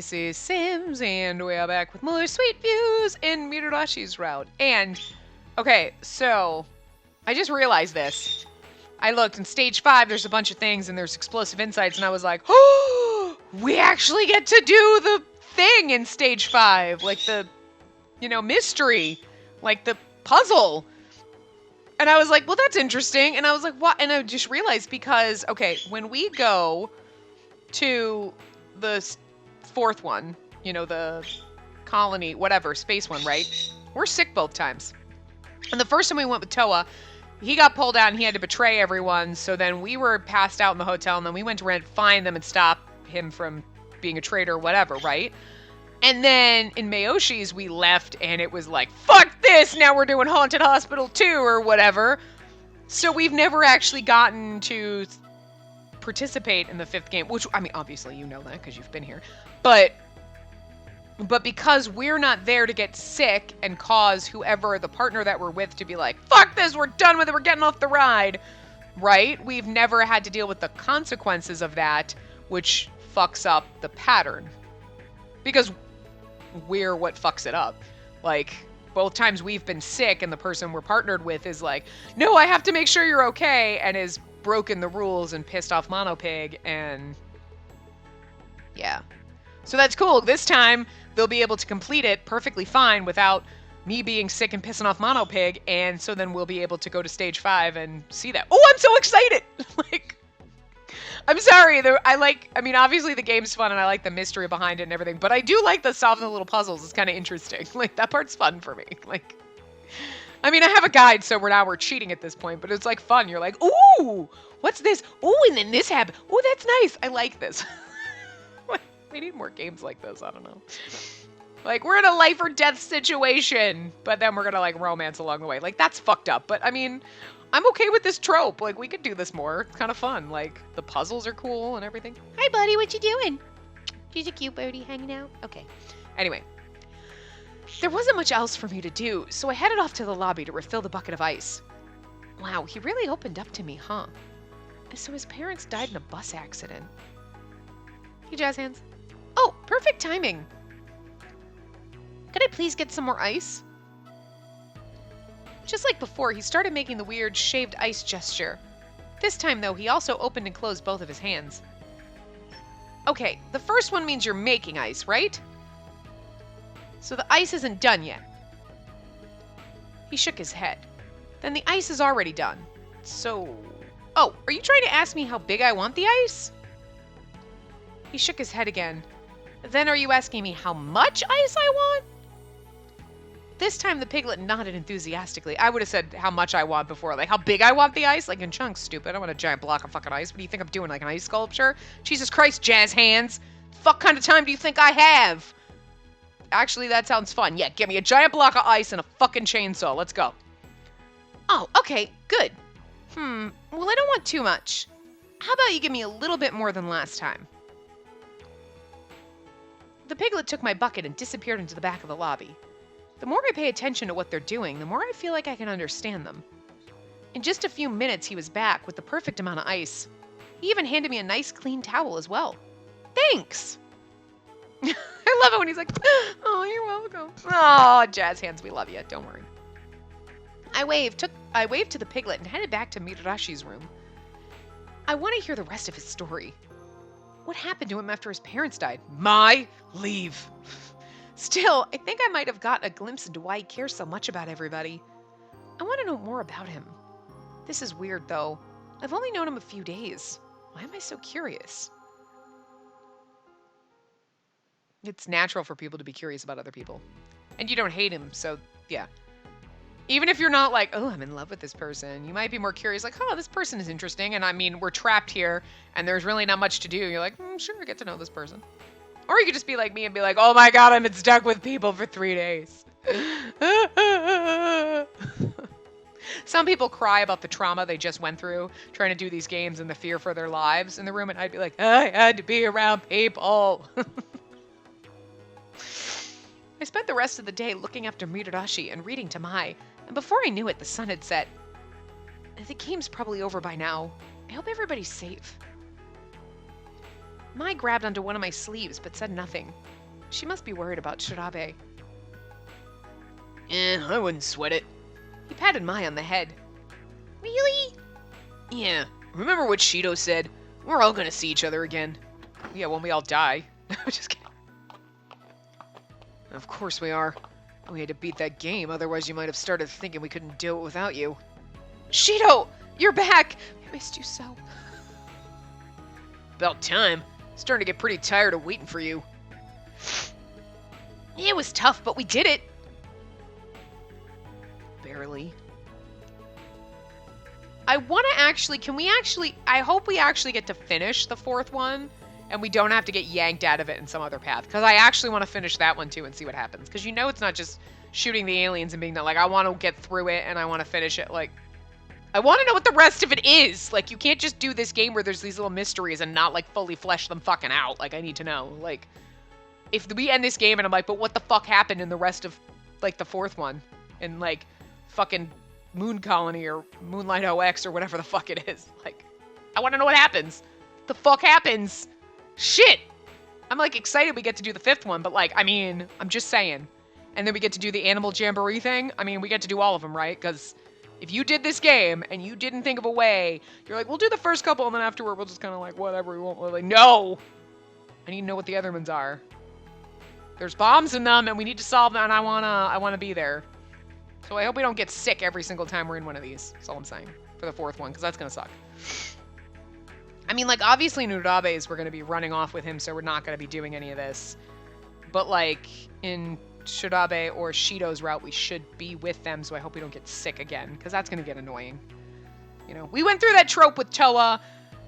Spacey Sims, and we are back with more sweet views in Mirurashi's route. And, okay, so, I just realized this. I looked, in stage 5, there's a bunch of things, and there's explosive insights, and I was like, oh, we actually get to do the thing in stage 5. Like the, mystery. Like the puzzle. And I was like, well, that's interesting. And I was like, what? And I just realized because, okay, when we go to the 4th one, the colony, whatever, space one, right? We're sick both times. And the first time we went with Toa, he got pulled out and he had to betray everyone. So then we were passed out in the hotel, and then we went to find them and stop him from being a traitor or whatever, right? And then in Mayoshi's, we left and it was like, fuck this! Now we're doing Haunted Hospital 2 or whatever. So we've never actually gotten to participate in the 5th game, which, I mean, obviously you know that because you've been here. But because we're not there to get sick and cause whoever the partner that we're with to be like, fuck this, we're done with it, we're getting off the ride, right? We've never had to deal with the consequences of that, which fucks up the pattern. Because we're what fucks it up. Like, both times we've been sick and the person we're partnered with is like, no, I have to make sure you're okay, and is broken the rules and pissed off Monopig, and yeah. So that's cool. This time, they'll be able to complete it perfectly fine without me being sick and pissing off Monopig, and so then we'll be able to go to stage 5 and see that. Oh, I'm so excited! Like, I'm sorry, obviously the game's fun and I like the mystery behind it and everything, but I do like the solving the little puzzles. It's kind of interesting. Like, that part's fun for me. Like, I mean, I have a guide, so we're cheating at this point, but it's like fun. You're like, ooh, what's this? Ooh, and then this happened. Ooh, that's nice. I like this. We need more games like this. I don't know. Like, we're in a life or death situation, but then we're gonna, like, romance along the way. Like, that's fucked up. But, I mean, I'm okay with this trope. Like, we could do this more. It's kind of fun. Like, the puzzles are cool and everything. Hi, buddy. What you doing? She's a cute birdie hanging out. Okay. Anyway. There wasn't much else for me to do, so I headed off to the lobby to refill the bucket of ice. Wow, he really opened up to me, huh? So his parents died in a bus accident. Hey, Jazz Hands. Oh, perfect timing. Could I please get some more ice? Just like before, he started making the weird shaved ice gesture. This time, though, he also opened and closed both of his hands. Okay, the first one means you're making ice, right? So the ice isn't done yet. He shook his head. Then the ice is already done. So... Oh, are you trying to ask me how big I want the ice? He shook his head again. Then are you asking me how much ice I want? This time the piglet nodded enthusiastically. I would have said how much I want before. Like, how big I want the ice? Like, in chunks, stupid. I want a giant block of fucking ice. What do you think I'm doing, like an ice sculpture? Jesus Christ, Jazz Hands. Fuck kind of time do you think I have? Actually, that sounds fun. Yeah, give me a giant block of ice and a fucking chainsaw. Let's go. Oh, okay, good. Well, I don't want too much. How about you give me a little bit more than last time? The piglet took my bucket and disappeared into the back of the lobby. The more I pay attention to what they're doing, the more I feel like I can understand them. In just a few minutes, he was back with the perfect amount of ice. He even handed me a nice clean towel as well. Thanks! I love it when he's like, oh, you're welcome. Oh, Jazz Hands, we love you. Don't worry. I waved to the piglet and headed back to Mirurashi's room. I want to hear the rest of his story. What happened to him after his parents died? My leave. Still, I think I might have gotten a glimpse into why he cares so much about everybody. I want to know more about him. This is weird, though. I've only known him a few days. Why am I so curious? It's natural for people to be curious about other people. And you don't hate him, so yeah. Even if you're not like, oh, I'm in love with this person, you might be more curious, like, oh, this person is interesting, and I mean, we're trapped here, and there's really not much to do. You're like, sure, I get to know this person. Or you could just be like me and be like, oh my god, I've been stuck with people for 3 days. Some people cry about the trauma they just went through trying to do these games and the fear for their lives in the room, and I'd be like, I had to be around people. I spent the rest of the day looking after Mirurashi and reading Tamai, and before I knew it, the sun had set. The game's probably over by now. I hope everybody's safe. Mai grabbed onto one of my sleeves but said nothing. She must be worried about Shirabe. I wouldn't sweat it. He patted Mai on the head. Really? Yeah, remember what Shido said? We're all gonna see each other again. Yeah, when we all die. Just kidding. Of course we are. We had to beat that game, otherwise you might have started thinking we couldn't do it without you. Shido! You're back! I missed you so. About time. Starting to get pretty tired of waiting for you. It was tough, but we did it. Barely. I want to actually, I hope we actually get to finish the 4th one and we don't have to get yanked out of it in some other path. Because I actually want to finish that one too and see what happens. Because it's not just shooting the aliens and being done. Like, I want to get through it and I want to finish it. Like, I want to know what the rest of it is. Like, you can't just do this game where there's these little mysteries and not, like, fully flesh them fucking out. Like, I need to know. Like, if we end this game and I'm like, but what the fuck happened in the rest of, like, the 4th one? And, like, fucking Moon Colony or Moonlight OX or whatever the fuck it is. Like, I want to know what happens. The fuck happens? Shit! I'm, like, excited we get to do the 5th one, but, like, I mean, I'm just saying. And then we get to do the Animal Jamboree thing. I mean, we get to do all of them, right? Because if you did this game and you didn't think of a way, you're like, we'll do the first couple and then afterward we'll just kind of like, whatever, we won't. We're like, no! I need to know what the other ones are. There's bombs in them and we need to solve them and I wanna be there. So I hope we don't get sick every single time we're in one of these. That's all I'm saying. For the 4th one, because that's gonna suck. I mean, like, obviously Nurabe's we're gonna be running off with him, so we're not gonna be doing any of this. But, like, in Shirabe or Shido's route, we should be with them, so I hope we don't get sick again, because that's gonna get annoying. You know, we went through that trope with Toa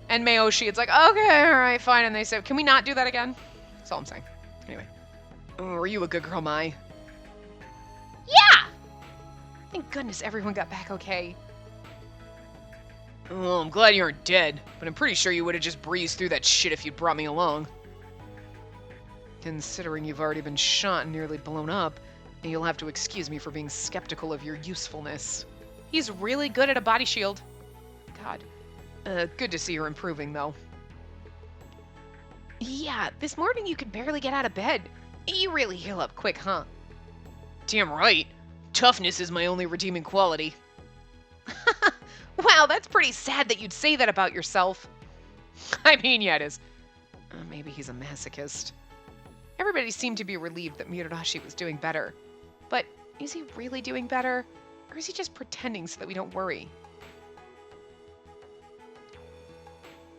and Mayoshi. It's like, okay, alright, fine. And they said, can we not do that again? That's all I'm saying. Anyway. Were you a good girl, Mai? Yeah! Thank goodness everyone got back okay. Well, I'm glad you aren't dead, but I'm pretty sure you would have just breezed through that shit if you'd brought me along. Considering you've already been shot and nearly blown up, and you'll have to excuse me for being skeptical of your usefulness. He's really good at a body shield. God. Good to see you're improving, though. Yeah, this morning you could barely get out of bed. You really heal up quick, huh? Damn right. Toughness is my only redeeming quality. Wow, that's pretty sad that you'd say that about yourself. I mean, yeah, it is. Maybe he's a masochist. Everybody seemed to be relieved that Mitarashi was doing better. But is he really doing better? Or is he just pretending so that we don't worry?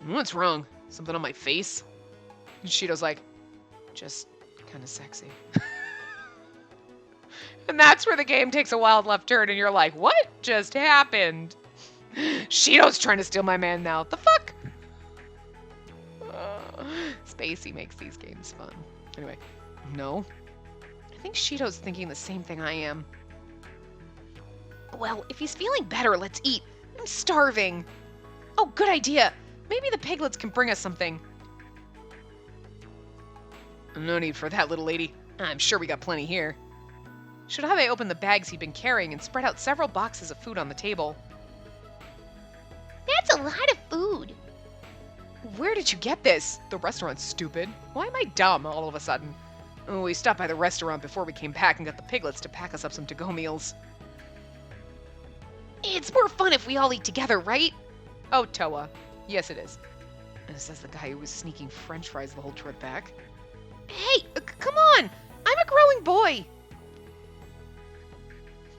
What's wrong? Something on my face? And Shido's like, just kind of sexy. And that's where the game takes a wild left turn and you're like, what just happened? Shido's trying to steal my man now. The fuck? Spacey makes these games fun. Anyway, No. I think Shido's thinking the same thing I am. Well, if he's feeling better, let's eat. I'm starving. Oh, good idea. Maybe the piglets can bring us something. No need for that, little lady. I'm sure we got plenty here. Shirabe opened the bags he'd been carrying and spread out several boxes of food on the table. That's a lot of food. Where did you get this? The restaurant's stupid. Why am I dumb all of a sudden? Oh, we stopped by the restaurant before we came back and got the piglets to pack us up some to-go meals. It's more fun if we all eat together, right? Oh, Toa. Yes, it is. Says the guy who was sneaking french fries the whole trip back. Hey, come on! I'm a growing boy!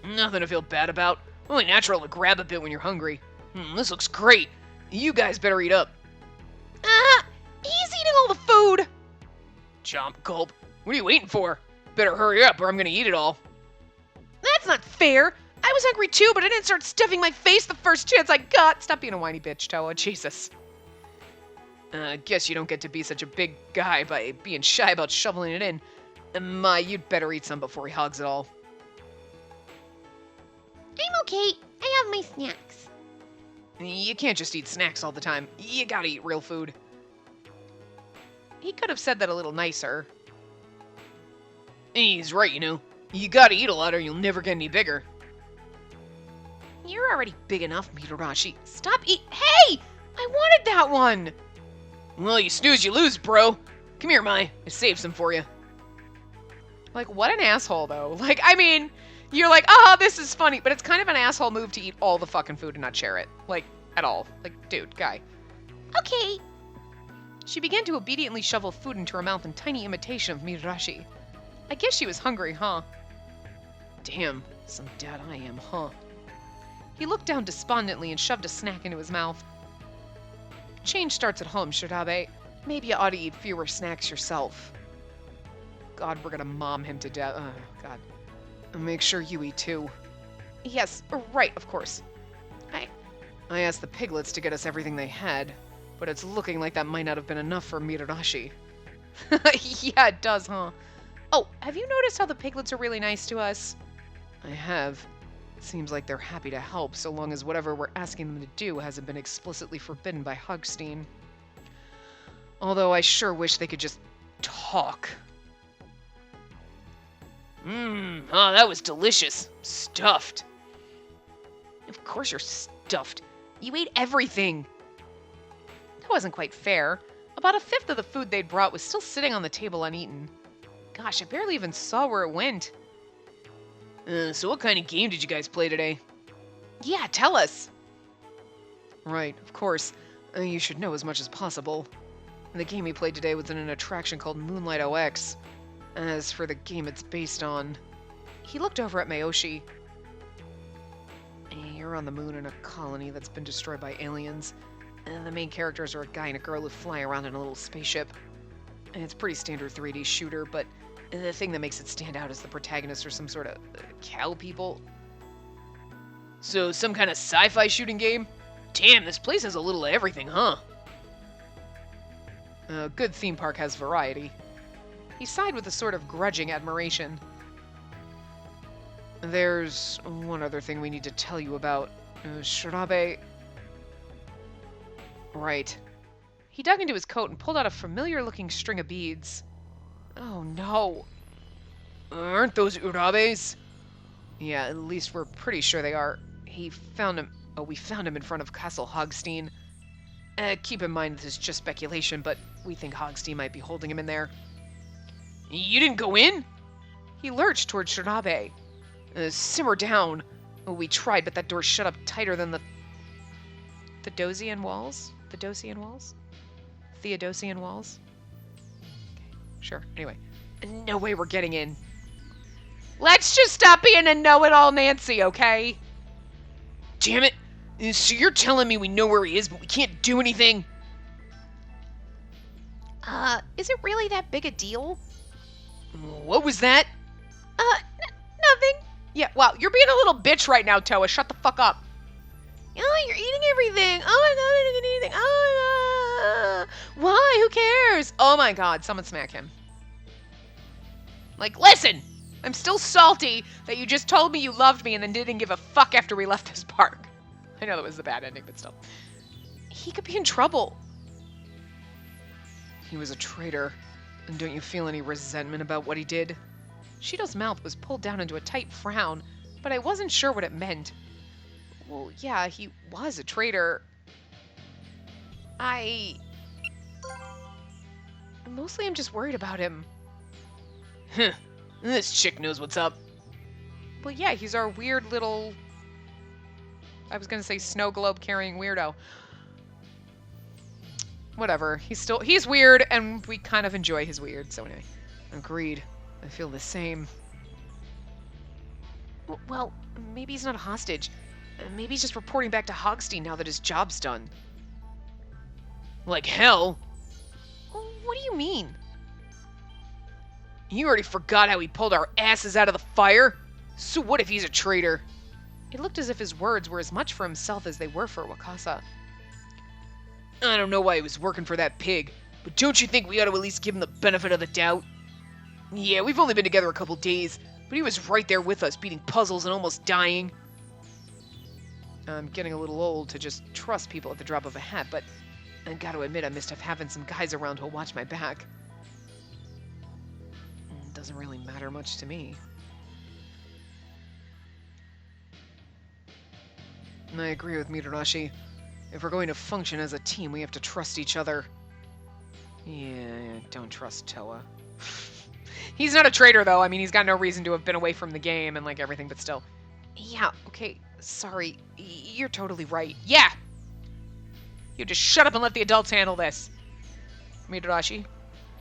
Nothing to feel bad about. Only natural to grab a bit when you're hungry. This looks great. You guys better eat up. He's eating all the food! Chomp, gulp. What are you waiting for? Better hurry up or I'm gonna eat it all. That's not fair! I was hungry too, but I didn't start stuffing my face the first chance I got! Stop being a whiny bitch, Toa. Jesus. Guess you don't get to be such a big guy by being shy about shoveling it in. Mai, you'd better eat some before he hogs it all. I'm okay. I have my snacks. You can't just eat snacks all the time. You gotta eat real food. He could have said that a little nicer. He's right, you know. You gotta eat a lot or you'll never get any bigger. You're already big enough, Mitarashi. Stop eat- Hey! I wanted that one! Well, you snooze, you lose, bro. Come here, Mai. I saved some for you. Like, what an asshole, though. Like, I mean, you're like, oh, this is funny, but it's kind of an asshole move to eat all the fucking food and not share it. Like, at all. Like, dude, guy. Okay. She began to obediently shovel food into her mouth in tiny imitation of Mitarashi. I guess she was hungry, huh? Damn, some dad I am, huh? He looked down despondently and shoved a snack into his mouth. Change starts at home, Shirabe. Maybe you ought to eat fewer snacks yourself. God, we're gonna mom him to death. Oh, God. And make sure you eat too. Yes, right, of course. I asked the piglets to get us everything they had, but it's looking like that might not have been enough for Mitarashi. Yeah, it does, huh? Oh, have you noticed how the piglets are really nice to us? I have. It seems like they're happy to help so long as whatever we're asking them to do hasn't been explicitly forbidden by Hogstein. Although I sure wish they could just talk. Oh, that was delicious. Stuffed. Of course you're stuffed. You ate everything. That wasn't quite fair. About a fifth of the food they'd brought was still sitting on the table uneaten. Gosh, I barely even saw where it went. So what kind of game did you guys play today? Yeah, tell us. Right, of course. You should know as much as possible. The game we played today was in an attraction called Moonlight OX. As for the game it's based on... He looked over at Mayoshi. You're on the moon in a colony that's been destroyed by aliens. And the main characters are a guy and a girl who fly around in a little spaceship. And it's pretty standard 3D shooter, but the thing that makes it stand out is the protagonists are some sort of cow people. So some kind of sci-fi shooting game? Damn, this place has a little of everything, huh? A good theme park has variety. He sighed with a sort of grudging admiration. There's one other thing we need to tell you about. Shirabe... Right. He dug into his coat and pulled out a familiar-looking string of beads. Oh, no. Aren't those Urabes? Yeah, at least we're pretty sure they are. We found him in front of Castle Hogstein. Keep in mind this is just speculation, but we think Hogstein might be holding him in there. You didn't go in? He lurched toward Shirabe. Simmer down. We tried, but that door shut up tighter than the Dosian walls? The Dosian walls? Theodosian walls? Okay, sure. Anyway. No way we're getting in. Let's just stop being a know-it-all Nancy, okay? Damn it. So you're telling me we know where he is, but we can't do anything? Is it really that big a deal? What was that? Nothing. Yeah, wow, you're being a little bitch right now, Toa. Shut the fuck up. Oh, you're eating everything. Oh my god, I didn't get anything. Oh, why? Who cares? Oh my god, someone smack him. Like, listen! I'm still salty that you just told me you loved me and then didn't give a fuck after we left this park. I know that was the bad ending, but still. He could be in trouble. He was a traitor. And don't you feel any resentment about what he did? Shido's mouth was pulled down into a tight frown, but I wasn't sure what it meant. Well, yeah, he was a traitor. Mostly I'm just worried about him. Huh. This chick knows what's up. Well, yeah, he's our weird little... I was gonna say snow globe carrying weirdo. Whatever. He's weird, and we kind of enjoy his weird, so anyway. Agreed. I feel the same. Well, maybe he's not a hostage. Maybe he's just reporting back to Hogstein now that his job's done. Like hell? What do you mean? You already forgot how he pulled our asses out of the fire? So what if he's a traitor? It looked as if his words were as much for himself as they were for Wakasa. I don't know why he was working for that pig, but don't you think we ought to at least give him the benefit of the doubt? Yeah, we've only been together a couple days, but he was right there with us, beating puzzles and almost dying. I'm getting a little old to just trust people at the drop of a hat, but I gotta admit I missed having some guys around who'll watch my back. Doesn't really matter much to me. I agree with Mitarashi. If we're going to function as a team, we have to trust each other. Yeah, don't trust Toa. He's not a traitor, though. I mean, he's got no reason to have been away from the game and, like, everything, but still. Yeah, okay, sorry. You're totally right. Yeah! You just shut up and let the adults handle this. Mitarashi,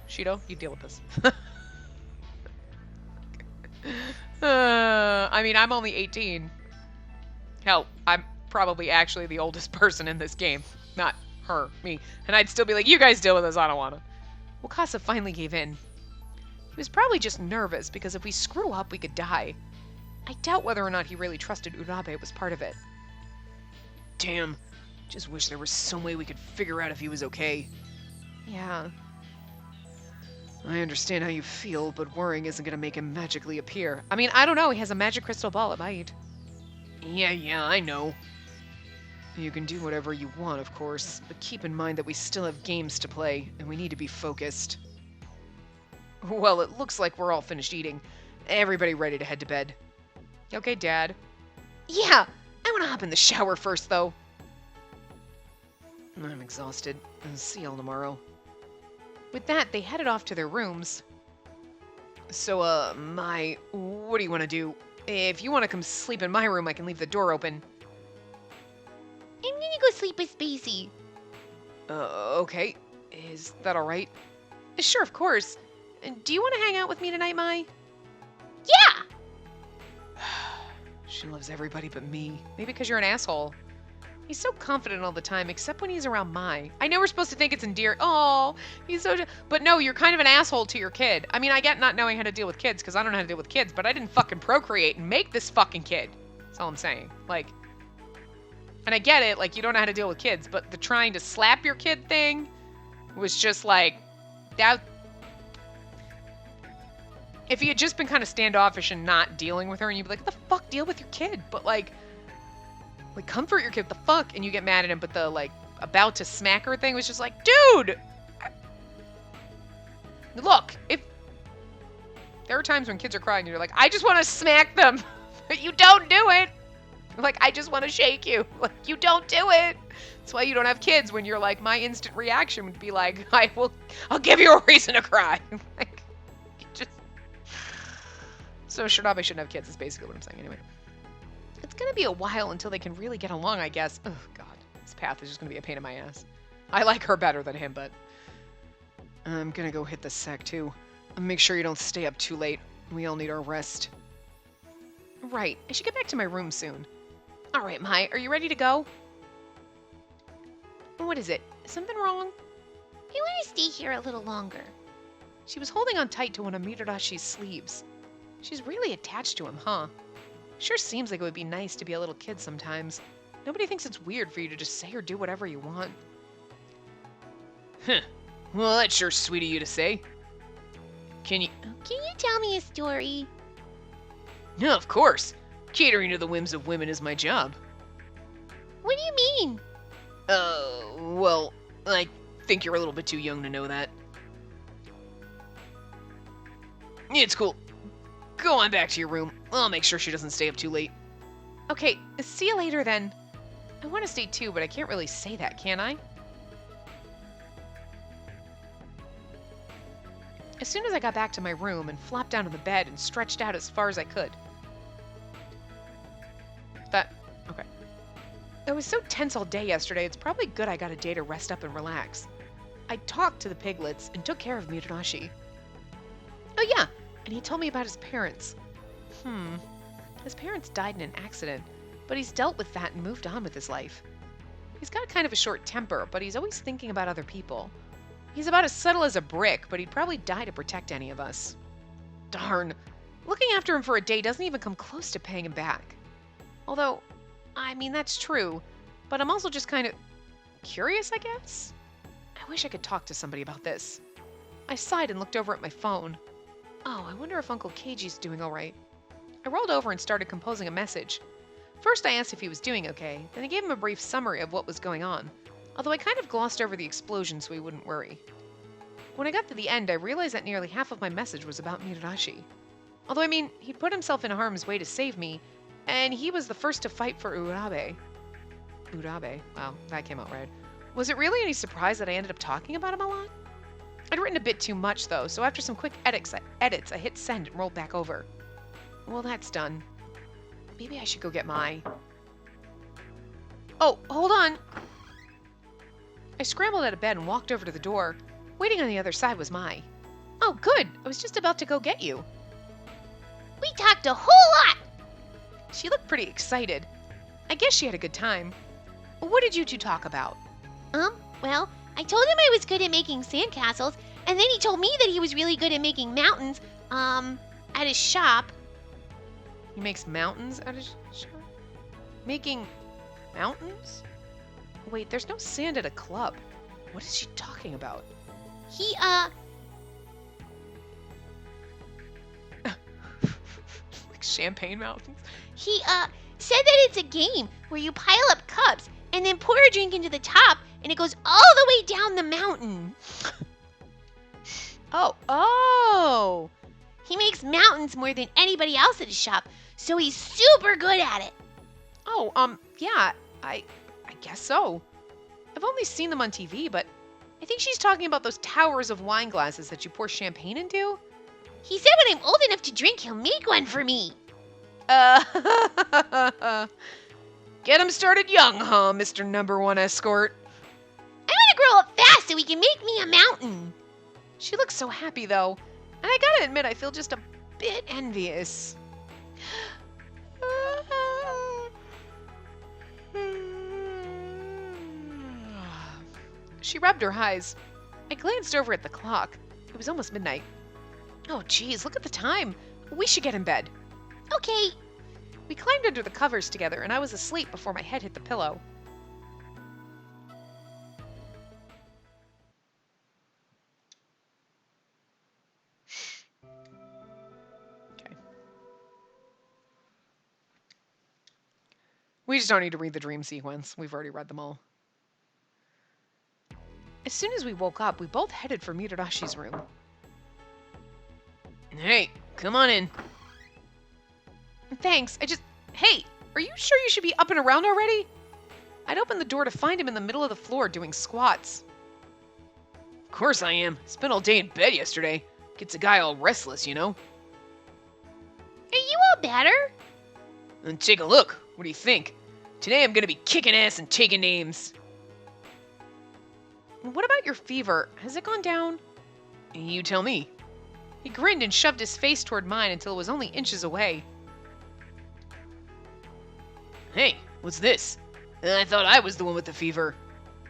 Shido, you deal with this. I mean, I'm only 18. Hell, I'm probably actually the oldest person in this game. Not her, me. And I'd still be like, you guys deal with this, I don't wanna. Wakasa finally gave in. He was probably just nervous because if we screw up, we could die. I doubt whether or not he really trusted Urabe was part of it. Damn. Just wish there was some way we could figure out if he was okay. Yeah. I understand how you feel, but worrying isn't gonna make him magically appear. I mean, I don't know. He has a magic crystal ball. It might. Yeah, I know. You can do whatever you want, of course, but keep in mind that we still have games to play, and we need to be focused. Well, it looks like we're all finished eating. Everybody ready to head to bed. Okay, Dad. Yeah, I want to hop in the shower first, though. I'm exhausted. I'll see y'all tomorrow. With that, they headed off to their rooms. So, what do you want to do? If you want to come sleep in my room, I can leave the door open. I'm gonna go sleep with Spacey. Okay. Is that alright? Sure, of course. Do you want to hang out with me tonight, Mai? Yeah! She loves everybody but me. Maybe because you're an asshole. He's so confident all the time, except when he's around Mai. I know we're supposed to think it's endearing. Oh, he's so... But no, you're kind of an asshole to your kid. I mean, I get not knowing how to deal with kids, because I don't know how to deal with kids, but I didn't fucking procreate and make this fucking kid. That's all I'm saying. Like... And I get it, like, you don't know how to deal with kids, but the trying to slap your kid thing was just like... That... If he had just been kind of standoffish and not dealing with her, and you'd be like, what the fuck, deal with your kid? But, like, comfort your kid, what the fuck? And you get mad at him, but the, like, about to smack her thing was just like, dude! Look, if... There are times when kids are crying and you're like, I just want to smack them, but you don't do it! Like, I just want to shake you. Like, you don't do it! That's why you don't have kids, when you're like, my instant reaction would be like, I'll give you a reason to cry. Like, just... So Shirabe shouldn't have kids, is basically what I'm saying anyway. It's gonna be a while until they can really get along, I guess. Oh, God. This path is just gonna be a pain in my ass. I like her better than him, but... I'm gonna go hit the sack, too. Make sure you don't stay up too late. We all need our rest. Right. I should get back to my room soon. Alright, Mai, are you ready to go? What is it? Is something wrong? I want to stay here a little longer. She was holding on tight to one of Mitarashi's sleeves. She's really attached to him, huh? Sure seems like it would be nice to be a little kid sometimes. Nobody thinks it's weird for you to just say or do whatever you want. Huh. Well, that's sure sweet of you to say. Can you tell me a story? No, of course. Catering to the whims of women is my job. What do you mean? Well, I think you're a little bit too young to know that. It's cool. Go on back to your room. I'll make sure she doesn't stay up too late. Okay, see you later then. I want to stay too, but I can't really say that, can I? As soon as I got back to my room and flopped down on the bed and stretched out as far as I could. Okay. I was so tense all day yesterday, it's probably good I got a day to rest up and relax. I talked to the piglets and took care of Mitarashi. Oh yeah, and he told me about his parents. His parents died in an accident, but he's dealt with that and moved on with his life. He's got kind of a short temper, but he's always thinking about other people. He's about as subtle as a brick, but he'd probably die to protect any of us. Darn. Looking after him for a day doesn't even come close to paying him back. Although, I mean, that's true, but I'm also just kind of curious, I guess? I wish I could talk to somebody about this. I sighed and looked over at my phone. Oh, I wonder if Uncle Keiji's doing all right. I rolled over and started composing a message. First, I asked if he was doing okay, then I gave him a brief summary of what was going on, although I kind of glossed over the explosion so he wouldn't worry. When I got to the end, I realized that nearly half of my message was about Mitarashi. Although, I mean, he'd put himself in harm's way to save me, and he was the first to fight for Urabe. Urabe? Wow, that came out right. Was it really any surprise that I ended up talking about him a lot? I'd written a bit too much, though, so after some quick edits, I hit send and rolled back over. Well, that's done. Maybe I should go get my... Oh, hold on. I scrambled out of bed and walked over to the door. Waiting on the other side was Mai. Oh, good. I was just about to go get you. We talked a whole lot. She looked pretty excited. I guess she had a good time. What did you two talk about? Well, I told him I was good at making sandcastles, and then he told me that he was really good at making mountains, at his shop. He makes mountains at his shop? Making mountains? Wait, there's no sand at a club. What is she talking about? He, Like champagne mountains? He, said that it's a game where you pile up cups and then pour a drink into the top and it goes all the way down the mountain. Oh. He makes mountains more than anybody else at his shop, so he's super good at it. Yeah, I guess so. I've only seen them on TV, but I think she's talking about those towers of wine glasses that you pour champagne into. He said when I'm old enough to drink, he'll make one for me. Get him started young, huh, Mr. Number One Escort? I want to grow up fast so he can make me a mountain. She looks so happy, though, and I gotta admit I feel just a bit envious. She rubbed her eyes. I glanced over at the clock. It was almost midnight. Oh, geez, look at the time. We should get in bed. Okay. We climbed under the covers together, and I was asleep before my head hit the pillow. Okay. We just don't need to read the dream sequence. We've already read them all. As soon as we woke up, we both headed for Mirarashi's room. Hey, come on in. Thanks, Hey, are you sure you should be up and around already? I'd opened the door to find him in the middle of the floor doing squats. Of course I am. Spent all day in bed yesterday. Gets a guy all restless, you know? Are you all better? Then take a look. What do you think? Today I'm gonna be kicking ass and taking names. What about your fever? Has it gone down? You tell me. He grinned and shoved his face toward mine until it was only inches away. Hey, what's this? I thought I was the one with the fever.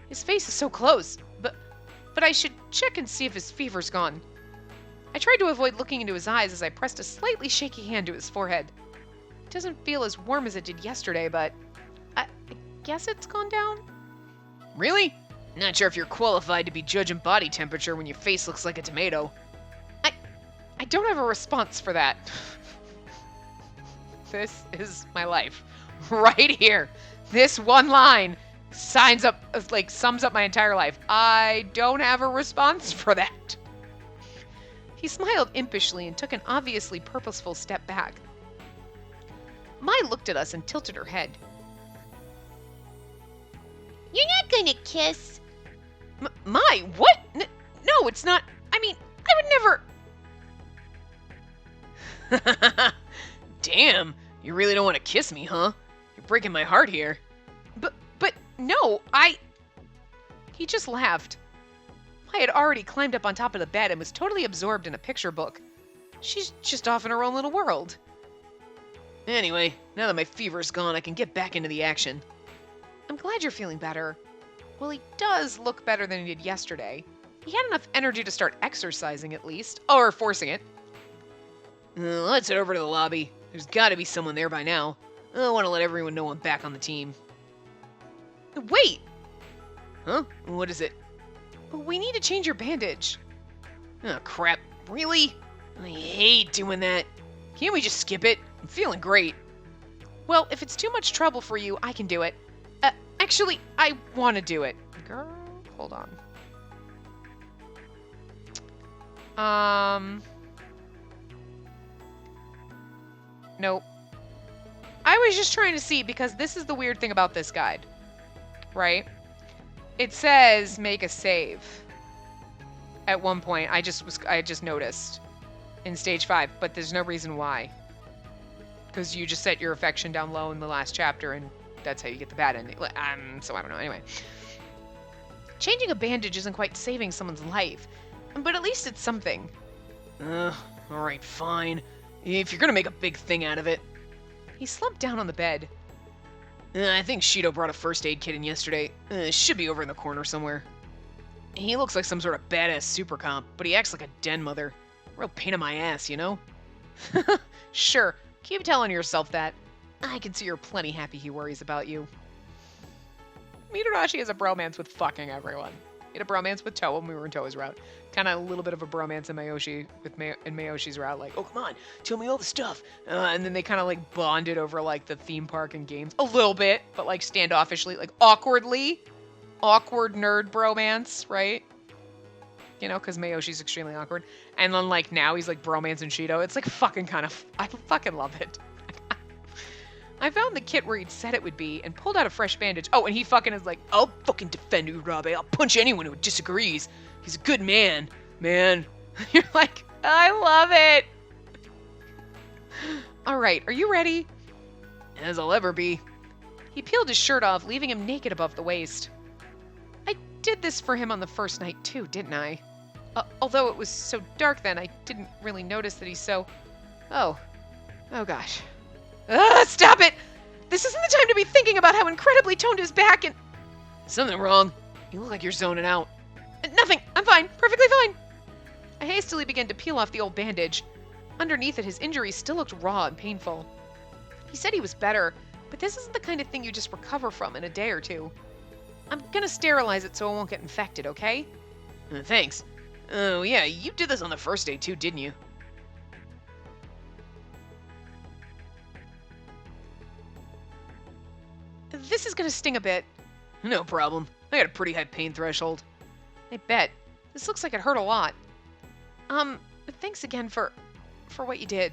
His face is so close, but I should check and see if his fever's gone. I tried to avoid looking into his eyes as I pressed a slightly shaky hand to his forehead. It doesn't feel as warm as it did yesterday, but I guess it's gone down. Really? Not sure if you're qualified to be judging body temperature when your face looks like a tomato. I don't have a response for that. This is my life. Right here. This one line sums up my entire life. I don't have a response for that. He smiled impishly and took an obviously purposeful step back. Mai looked at us and tilted her head. You're not gonna kiss. Mai, what? No, it's not. I mean, I would never... Damn, you really don't want to kiss me, huh? You're breaking my heart here. But no, He just laughed. I had already climbed up on top of the bed and was totally absorbed in a picture book. She's just off in her own little world. Anyway, now that my fever's gone, I can get back into the action. I'm glad you're feeling better. Well, he does look better than he did yesterday. He had enough energy to start exercising at least, or forcing it. Let's head over to the lobby. There's got to be someone there by now. I want to let everyone know I'm back on the team. Wait! Huh? What is it? We need to change your bandage. Oh, crap. Really? I hate doing that. Can't we just skip it? I'm feeling great. Well, if it's too much trouble for you, I can do it. Actually, I want to do it. Girl, hold on. Nope. I was just trying to see, because this is the weird thing about this guide. Right? It says make a save. at one point. I just noticed in stage 5, but there's no reason why. Because you just set your affection down low in the last chapter, and that's how you get the bad ending. So I don't know. Anyway. Changing a bandage isn't quite saving someone's life, but at least it's something. Alright, fine. If you're gonna make a big thing out of it. He slumped down on the bed. I think Shido brought a first aid kit in yesterday. Should be over in the corner somewhere. He looks like some sort of badass super comp, but he acts like a den mother. Real pain in my ass, you know? Sure, keep telling yourself that. I can see you're plenty happy he worries about you. Mitarashi has a bromance with fucking everyone. He had a bromance with Toa when we were in Toa's route. Kind of a little bit of a bromance in Mayoshi in Mayoshi's route. Like, oh, come on, tell me all the stuff. And then they kind of like bonded over like the theme park and games. A little bit, but like standoffishly, like awkwardly. Awkward nerd bromance, right? You know, because Mayoshi's extremely awkward. And then like now he's like bromance and Shido. It's like fucking kind of, I fucking love it. I found the kit where he'd said it would be and pulled out a fresh bandage. Oh, and he fucking is like, I'll fucking defend Urabe. I'll punch anyone who disagrees. He's a good man. Man. You're like, I love it. All right, are you ready? As I'll ever be. He peeled his shirt off, leaving him naked above the waist. I did this for him on the first night too, didn't I? Although it was so dark then, I didn't really notice that he's so... Oh gosh. Stop it! This isn't the time to be thinking about how incredibly toned his back and... Something wrong. You look like you're zoning out. Nothing. I'm fine. Perfectly fine. I hastily began to peel off the old bandage. Underneath it, his injury still looked raw and painful. He said he was better, but this isn't the kind of thing you just recover from in a day or two. I'm gonna sterilize it so it won't get infected, okay? Thanks. Oh, yeah, you did this on the first day too, didn't you? This is gonna sting a bit. No problem. I got a pretty high pain threshold. I bet. This looks like it hurt a lot. Thanks again for what you did.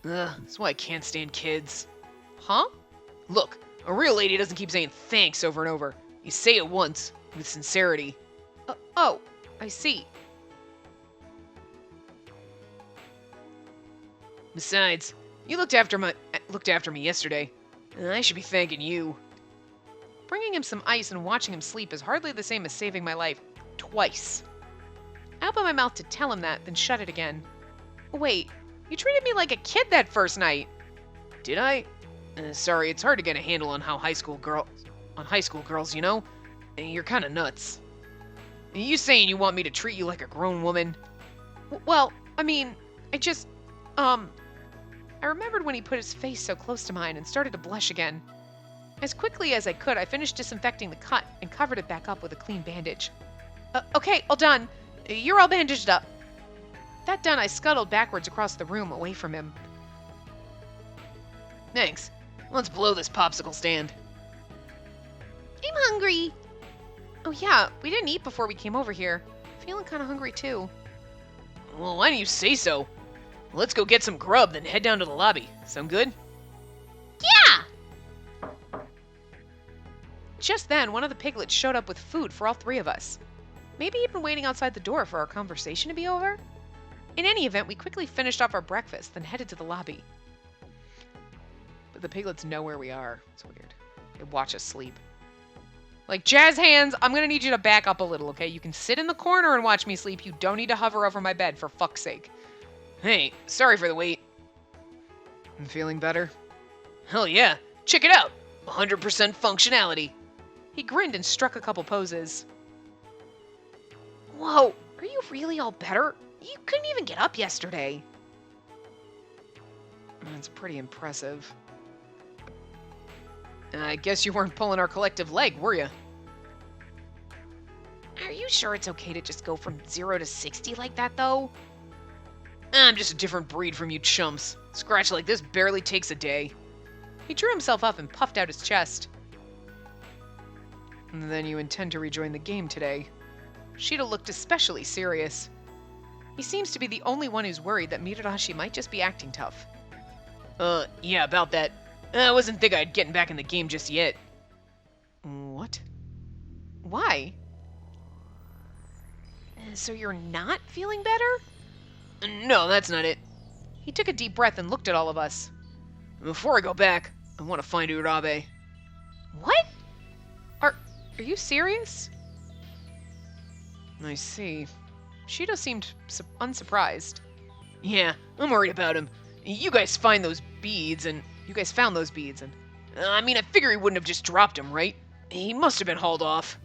That's why I can't stand kids. Huh? Look, a real lady doesn't keep saying thanks over and over. You say it once, with sincerity. Oh, I see. Besides, you looked after me yesterday. I should be thanking you. Bringing him some ice and watching him sleep is hardly the same as saving my life. Twice. I opened my mouth to tell him that, then shut it again. Wait, you treated me like a kid that first night. Did I? Sorry, it's hard to get a handle on high school girls, you know? You're kind of nuts. You saying you want me to treat you like a grown woman? Well, I mean, I remembered when he put his face so close to mine and started to blush again. As quickly as I could, I finished disinfecting the cut and covered it back up with a clean bandage. Okay, all done. You're all bandaged up. That done, I scuttled backwards across the room away from him. Thanks. Let's blow this popsicle stand. I'm hungry. Oh yeah, we didn't eat before we came over here. Feeling kind of hungry too. Well, why don't you say so? Let's go get some grub, then head down to the lobby. Sound good? Yeah! Just then, one of the piglets showed up with food for all three of us. Maybe he'd been waiting outside the door for our conversation to be over? In any event, we quickly finished off our breakfast, then headed to the lobby. But the piglets know where we are. It's weird. They watch us sleep. Like, jazz hands, I'm gonna need you to back up a little, okay? You can sit in the corner and watch me sleep. You don't need to hover over my bed, for fuck's sake. Hey, sorry for the wait. I'm feeling better? Hell yeah. Check it out. 100% functionality. He grinned and struck a couple poses. Whoa, are you really all better? You couldn't even get up yesterday. That's pretty impressive. I guess you weren't pulling our collective leg, were you? Are you sure it's okay to just go from 0 to 60 like that, though? I'm just a different breed from you chumps. Scratch like this barely takes a day. He drew himself up and puffed out his chest. And then you intend to rejoin the game today. Shido looked especially serious. He seems to be the only one who's worried that Mitarashi might just be acting tough. Yeah, about that. I wasn't thinking I'd getting back in the game just yet. What? Why? So you're not feeling better? No, that's not it. He took a deep breath and looked at all of us. Before I go back, I want to find Urabe. What? Are you serious? I see. Shido seemed unsurprised. Yeah, I'm worried about him. You guys found those beads, and I mean, I figure he wouldn't have just dropped him, right? He must have been hauled off.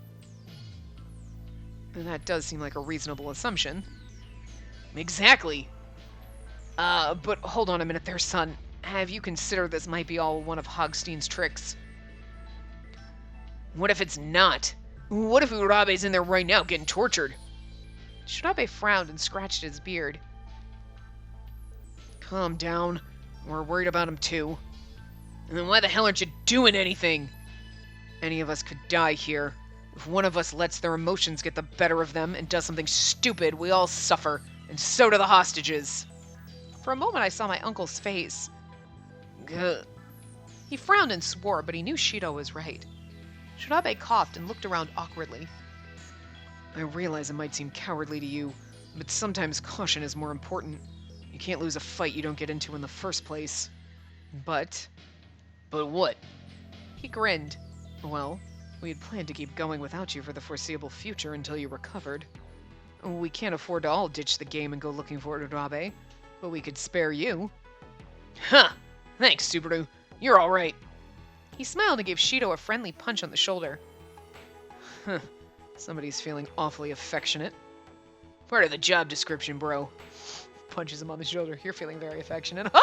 That does seem like a reasonable assumption. Exactly. But hold on a minute there, son. Have you considered this might be all one of Hogstein's tricks? What if it's not? What if Urabe's in there right now getting tortured? Shirabe frowned and scratched his beard. Calm down. We're worried about him too. And then why the hell aren't you doing anything? Any of us could die here. If one of us lets their emotions get the better of them and does something stupid, we all suffer, and so do the hostages. For a moment I saw my uncle's face. Gah. He frowned and swore, but he knew Shido was right. Shirabe coughed and looked around awkwardly. I realize it might seem cowardly to you, but sometimes caution is more important. You can't lose a fight you don't get into in the first place. But what? he grinned. Well, we had planned to keep going without you for the foreseeable future until you recovered. We can't afford to all ditch the game and go looking for Urabe, but we could spare you. Huh! Thanks, Subaru. You're all right. He smiled and gave Shido a friendly punch on the shoulder. Huh. Somebody's feeling awfully affectionate. Part of the job description, bro. Punches him on the shoulder. You're feeling very affectionate. Oh!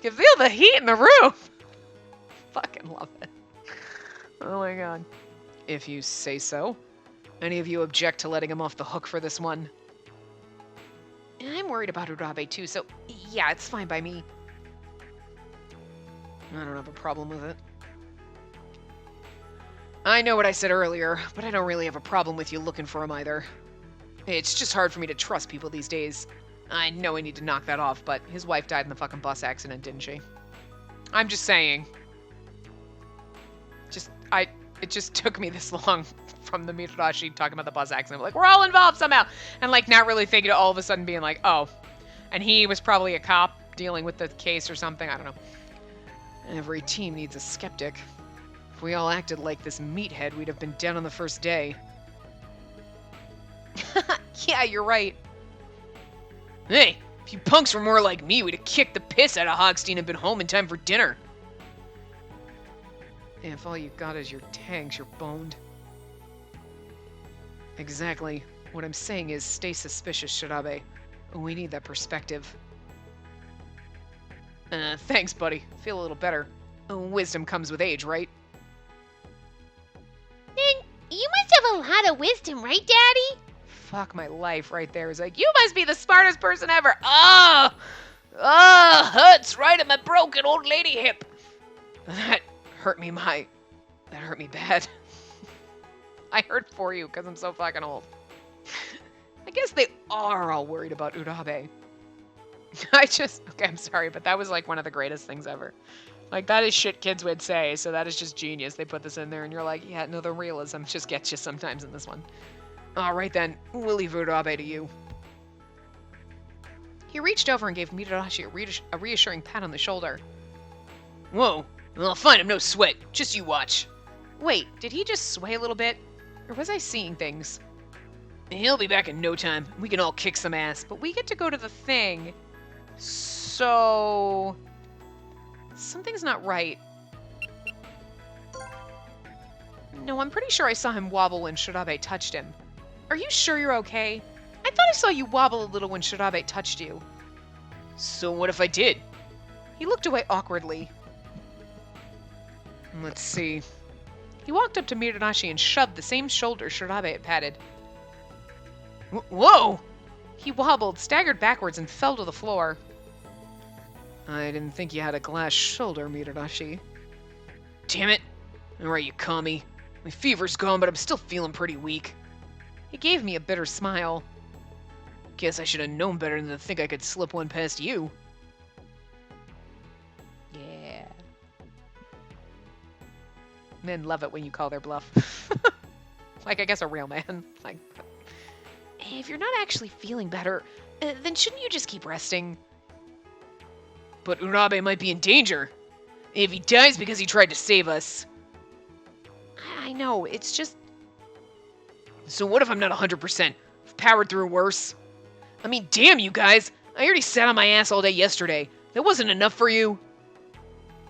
You can feel the heat in the room! Fucking love it. Oh my god. If you say so. Any of you object to letting him off the hook for this one? I'm worried about Urabe too, so yeah, it's fine by me. I don't have a problem with it. I know what I said earlier, but I don't really have a problem with you looking for him either. It's just hard for me to trust people these days. I know I need to knock that off, but His wife died in the fucking bus accident, didn't she? I'm just saying. It just took me this long from the Mitarashi talking about the bus accident. Like, we're all involved somehow. And like not really thinking, all of a sudden being like, oh. And he was probably a cop dealing with the case or something. I don't know. every team needs a skeptic. If we all acted like this meathead, we'd have been dead on the first day. Yeah, you're right. Hey, if you punks were more like me, we'd have kicked the piss out of Hogstein and been home in time for dinner. If all you got is your tanks, you're boned. Exactly. What I'm saying is, stay suspicious, Shirabe. We need that perspective. Thanks, buddy. Feel a little better. Wisdom comes with age, right? Then you must have a lot of wisdom, right, Daddy? Fuck my life right there. It's like, you must be the smartest person ever. Oh! Oh, hurts right at my broken old lady hip. That hurt me bad. I hurt for you because I'm so fucking old. I guess they are all worried about Urabe. Okay, I'm sorry, but that was like one of the greatest things ever. Like, that is shit kids would say, so that is just genius. They put this in there, and you're like, yeah, no, the realism just gets you sometimes in this one. All right, then. We'll leave Urabe to you. He reached over and gave Mitarashi a reassuring pat on the shoulder. Whoa. I'll find him, no sweat. Just you watch. Wait, did he just sway a little bit? Or was I seeing things? He'll be back in no time. We can all kick some ass. But we get to go to the thing. So... something's not right. No, I'm pretty sure I saw him wobble when Shirabe touched him. Are you sure you're okay? I thought I saw you wobble a little when Shirabe touched you. So what if I did? He looked away awkwardly. Let's see. He walked up to Mitarashi and shoved the same shoulder Shirabe had patted. Whoa! He wobbled, staggered backwards, and fell to the floor. I didn't think you had a glass shoulder, Mitarashi. Damn it! Alright, you commie. My fever's gone, but I'm still feeling pretty weak. He gave me a bitter smile. Guess I should have known better than to think I could slip one past you. Yeah. Men love it when you call their bluff. Like, I guess a real man. Like, If you're not actually feeling better, then shouldn't you just keep resting? But Urabe might be in danger. If he dies because he tried to save us. I know, it's just... So what if I'm not 100%? I've powered through worse. I mean, damn you guys. I already sat on my ass all day yesterday. That wasn't enough for you?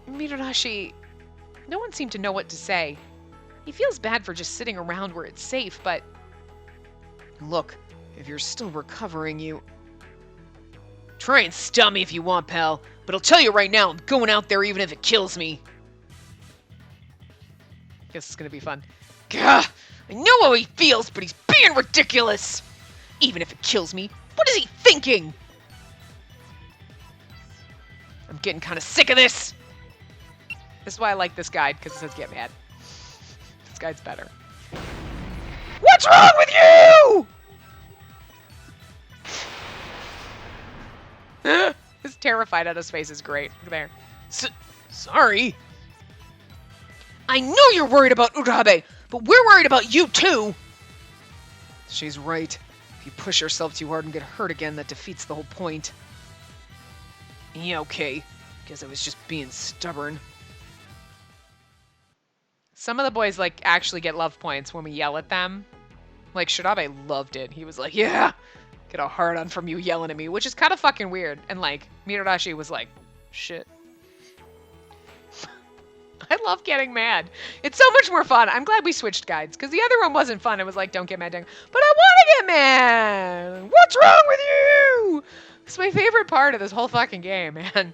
Mitarashi... No one seemed to know what to say. He feels bad for just sitting around where it's safe, but... Look, if you're still recovering, you... Try and stop me if you want, pal. But I'll tell you right now, I'm going out there even if it kills me. Guess it's gonna be fun. Gah! I know how he feels, but he's being ridiculous! Even if it kills me, what is he thinking? I'm getting kind of sick of this! This is why I like this guide, because it says get mad. This guide's better. What's wrong with you? His terrified out of his face is great. Look there. Sorry. I know you're worried about Urabe, but we're worried about you too. She's right. If you push yourself too hard and get hurt again, that defeats the whole point. Yeah, okay. Guess I was just being stubborn. Some of the boys, like, actually get love points when we yell at them. Like, Shirabe loved it. He was like, yeah, get a hard-on from you yelling at me, which is kind of fucking weird. And, like, Mitarashi was like, shit. I love getting mad. It's so much more fun. I'm glad we switched guides, because the other one wasn't fun. It was like, don't get mad, but I want to get mad. What's wrong with you? It's my favorite part of this whole fucking game, man.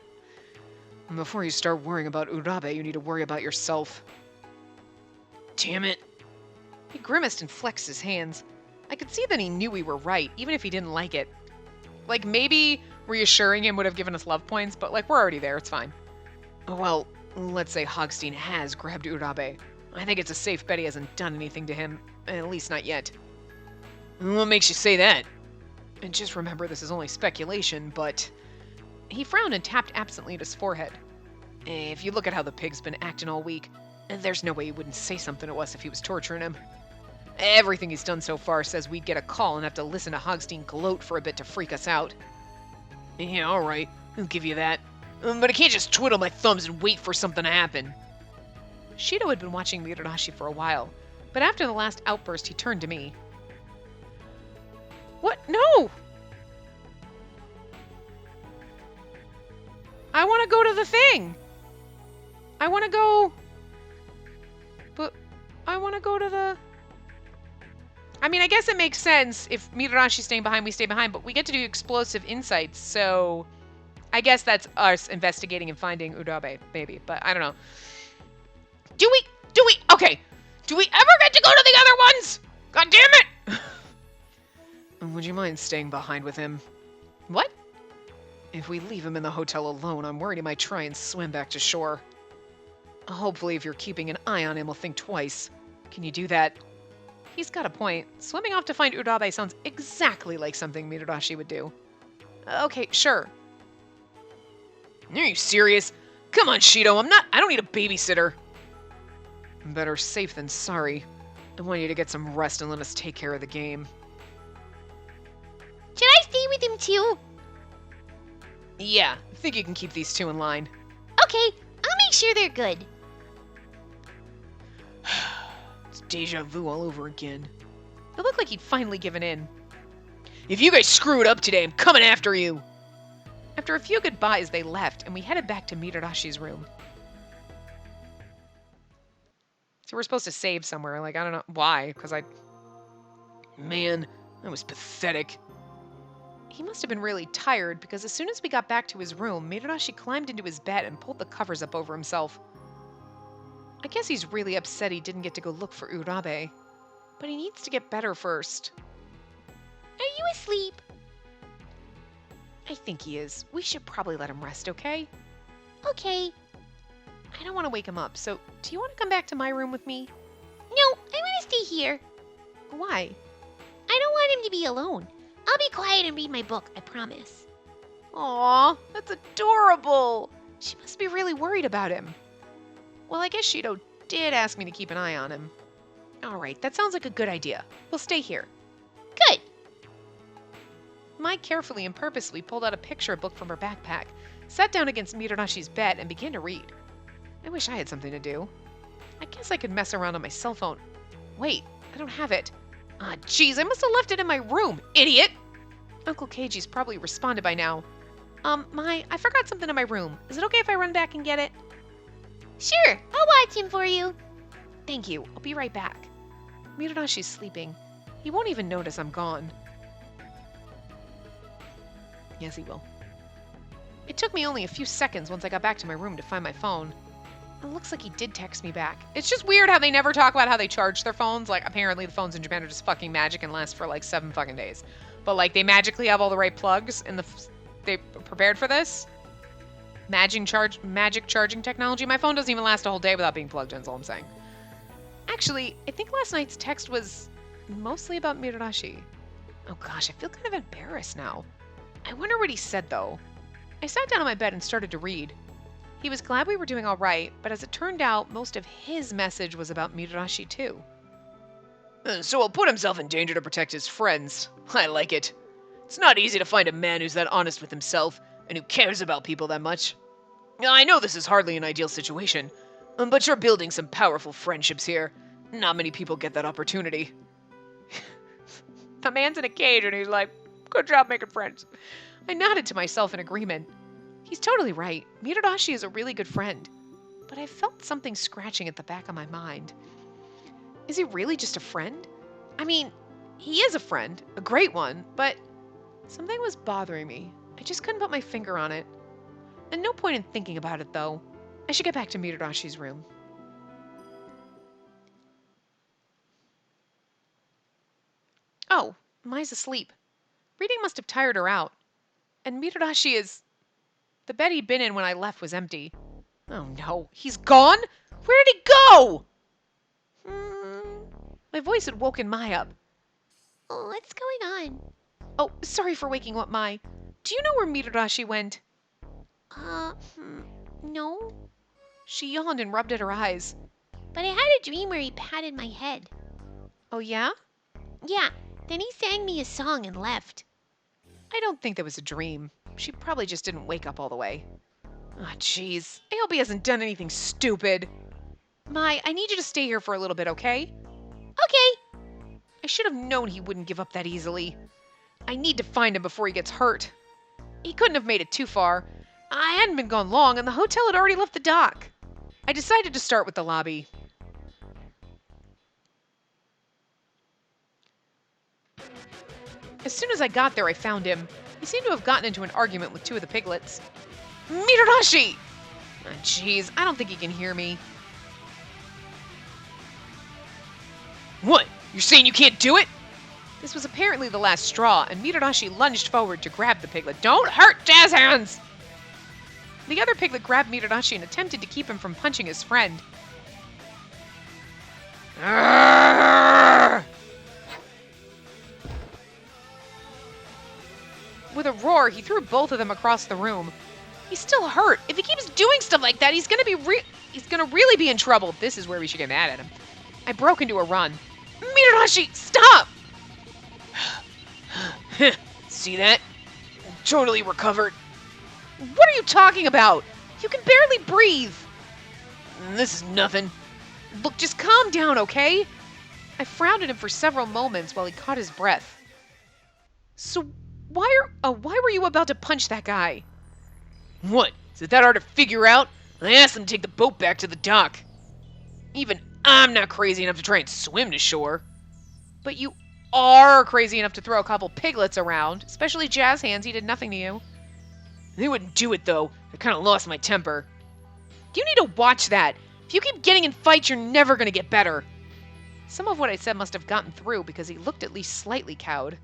And before you start worrying about Urabe, you need to worry about yourself. Damn it. He grimaced and flexed his hands. I could see that he knew we were right, even if he didn't like it. Like, maybe reassuring him would have given us love points, but, like, we're already there. It's fine. Well, let's say Hogstein has grabbed Urabe. I think it's a safe bet he hasn't done anything to him. At least not yet. What makes you say that? And just remember, this is only speculation, but... He frowned and tapped absently at his forehead. If you look at how the pig's been acting all week, there's no way he wouldn't say something to us if he was torturing him. Everything he's done so far says we'd get a call and have to listen to Hogstein gloat for a bit to freak us out. Yeah, alright. I'll give you that. But I can't just twiddle my thumbs and wait for something to happen. Shido had been watching Mitarashi for a while, but after the last outburst, he turned to me. What? No! I want to go to the thing! I want to go... But I want to go to the... I mean, I guess it makes sense. If Mitarashi's staying behind, we stay behind, but we get to do explosive insights, so... I guess that's us investigating and finding Urabe, maybe, but I don't know. Okay, do we ever get to go to the other ones? God damn it! Would you mind staying behind with him? What? If we leave him in the hotel alone, I'm worried he might try and swim back to shore. Hopefully, if you're keeping an eye on him, he'll think twice. Can you do that? He's got a point. Swimming off to find Urabe sounds exactly like something Mitarashi would do. Okay, sure. Are you serious? Come on, Shido, I don't need a babysitter. Better safe than sorry. I want you to get some rest and let us take care of the game. Should I stay with him too? Yeah, I think you can keep these two in line. Okay, I'll make sure they're good. It's deja vu all over again. It looked like he'd finally given in. If you guys screw it up today, I'm coming after you! After a few goodbyes, they left, and we headed back to Mitarashi's room. So we're supposed to save somewhere. Like, I don't know why, because Man, that was pathetic. He must have been really tired, because as soon as we got back to his room, Mitarashi climbed into his bed and pulled the covers up over himself. I guess he's really upset he didn't get to go look for Urabe. But he needs to get better first. Are you asleep? I think he is. We should probably let him rest, okay? Okay. I don't want to wake him up, so do you want to come back to my room with me? No, I want to stay here. Why? I don't want him to be alone. I'll be quiet and read my book, I promise. Aw, that's adorable. She must be really worried about him. Well, I guess Shido did ask me to keep an eye on him. All right, that sounds like a good idea. We'll stay here. Good. Mai carefully and purposely pulled out a picture book from her backpack, sat down against Miranashi's bed, and began to read. I wish I had something to do. I guess I could mess around on my cell phone. Wait, I don't have it. Ah, jeez, I must have left it in my room, idiot! Uncle Keiji's probably responded by now. Mai, I forgot something in my room. Is it okay if I run back and get it? Sure, I'll watch him for you. Thank you. I'll be right back. Miranashi's sleeping. He won't even notice I'm gone. Yes, he will. It took me only a few seconds once I got back to my room to find my phone. It looks like he did text me back. It's just weird how they never talk about how they charge their phones. Like, apparently the phones in Japan are just fucking magic and last for like 7 fucking days. But like, they magically have all the right plugs and they prepared for this. Magic charging technology. My phone doesn't even last a whole day without being plugged in, is all I'm saying. Actually, I think last night's text was mostly about Miranashi. Oh gosh, I feel kind of embarrassed now. I wonder what he said though. I sat down on my bed and started to read. He was glad we were doing all right, but as it turned out, most of his message was about Miranashi too. So he'll put himself in danger to protect his friends. I like it. It's not easy to find a man who's that honest with himself and who cares about people that much. I know this is hardly an ideal situation, but you're building some powerful friendships here. Not many people get that opportunity. The man's in a cage and he's like, good job making friends. I nodded to myself in agreement. He's totally right. Mitarashi is a really good friend. But I felt something scratching at the back of my mind. Is he really just a friend? I mean, he is a friend, a great one, but something was bothering me. I just couldn't put my finger on it. And no point in thinking about it, though. I should get back to Mitarashi's room. Oh, Mai's asleep. Reading must have tired her out. And Mitarashi is... The bed he'd been in when I left was empty. Oh no, he's gone? Where did he go? My voice had woken Mai up. What's going on? Oh, sorry for waking up Mai. Do you know where Mitarashi went? No. She yawned and rubbed at her eyes. But I had a dream where he patted my head. Oh yeah? Yeah, then he sang me a song and left. I don't think that was a dream. She probably just didn't wake up all the way. Ah, jeez. I hope he hasn't done anything stupid. Mai, I need you to stay here for a little bit, okay? Okay. I should have known he wouldn't give up that easily. I need to find him before he gets hurt. He couldn't have made it too far. I hadn't been gone long, and the hotel had already left the dock. I decided to start with the lobby. As soon as I got there, I found him. He seemed to have gotten into an argument with 2 of the piglets. Mitarashi! Ah, jeez, I don't think he can hear me. What? You're saying you can't do it? This was apparently the last straw, and Mitarashi lunged forward to grab the piglet. Don't hurt Jazz Hands! The other piglet grabbed Mitarashi and attempted to keep him from punching his friend. Arrgh! With a roar, he threw both of them across the room. He's still hurt. If he keeps doing stuff like that, he's gonna really be in trouble. This is where we should get mad at him. I broke into a run. Mitarashi, stop! See that? Totally recovered. What are you talking about? You can barely breathe. This is nothing. Look, just calm down, okay? I frowned at him for several moments while he caught his breath. So why were you about to punch that guy? What? Is it that hard to figure out? I asked him to take the boat back to the dock. Even I'm not crazy enough to try and swim to shore. But you are crazy enough to throw a couple piglets around, especially Jazz Hands. He did nothing to you. They wouldn't do it, though. I kind of lost my temper. You need to watch that. If you keep getting in fights, you're never going to get better. Some of what I said must have gotten through because he looked at least slightly cowed.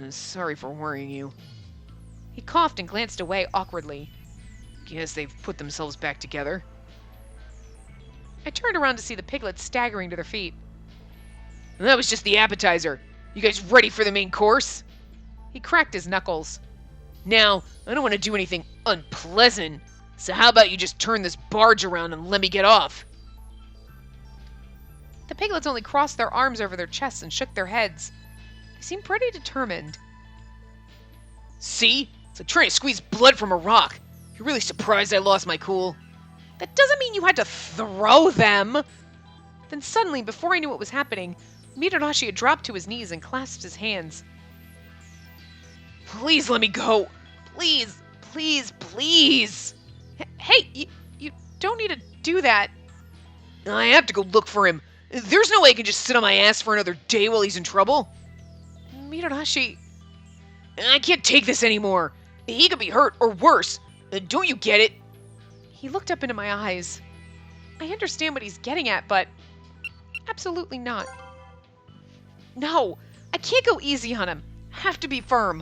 Sorry for worrying you. He coughed and glanced away awkwardly. Guess they've put themselves back together. I turned around to see the piglets staggering to their feet. That was just the appetizer. You guys ready for the main course? He cracked his knuckles. Now, I don't want to do anything unpleasant, so how about you just turn this barge around and let me get off? The piglets only crossed their arms over their chests and shook their heads. They seemed pretty determined. See? It's like trying to squeeze blood from a rock. You're really surprised I lost my cool? That doesn't mean you had to throw them! Then suddenly, before I knew what was happening, Mitarashi had dropped to his knees and clasped his hands. Please let me go. Please, please, please. Hey, you don't need to do that. I have to go look for him. There's no way I can just sit on my ass for another day while he's in trouble. Mitarashi, I can't take this anymore. He could be hurt or worse. Don't you get it? he looked up into my eyes. I understand what he's getting at, but absolutely not. No, I can't go easy on him. Have to be firm.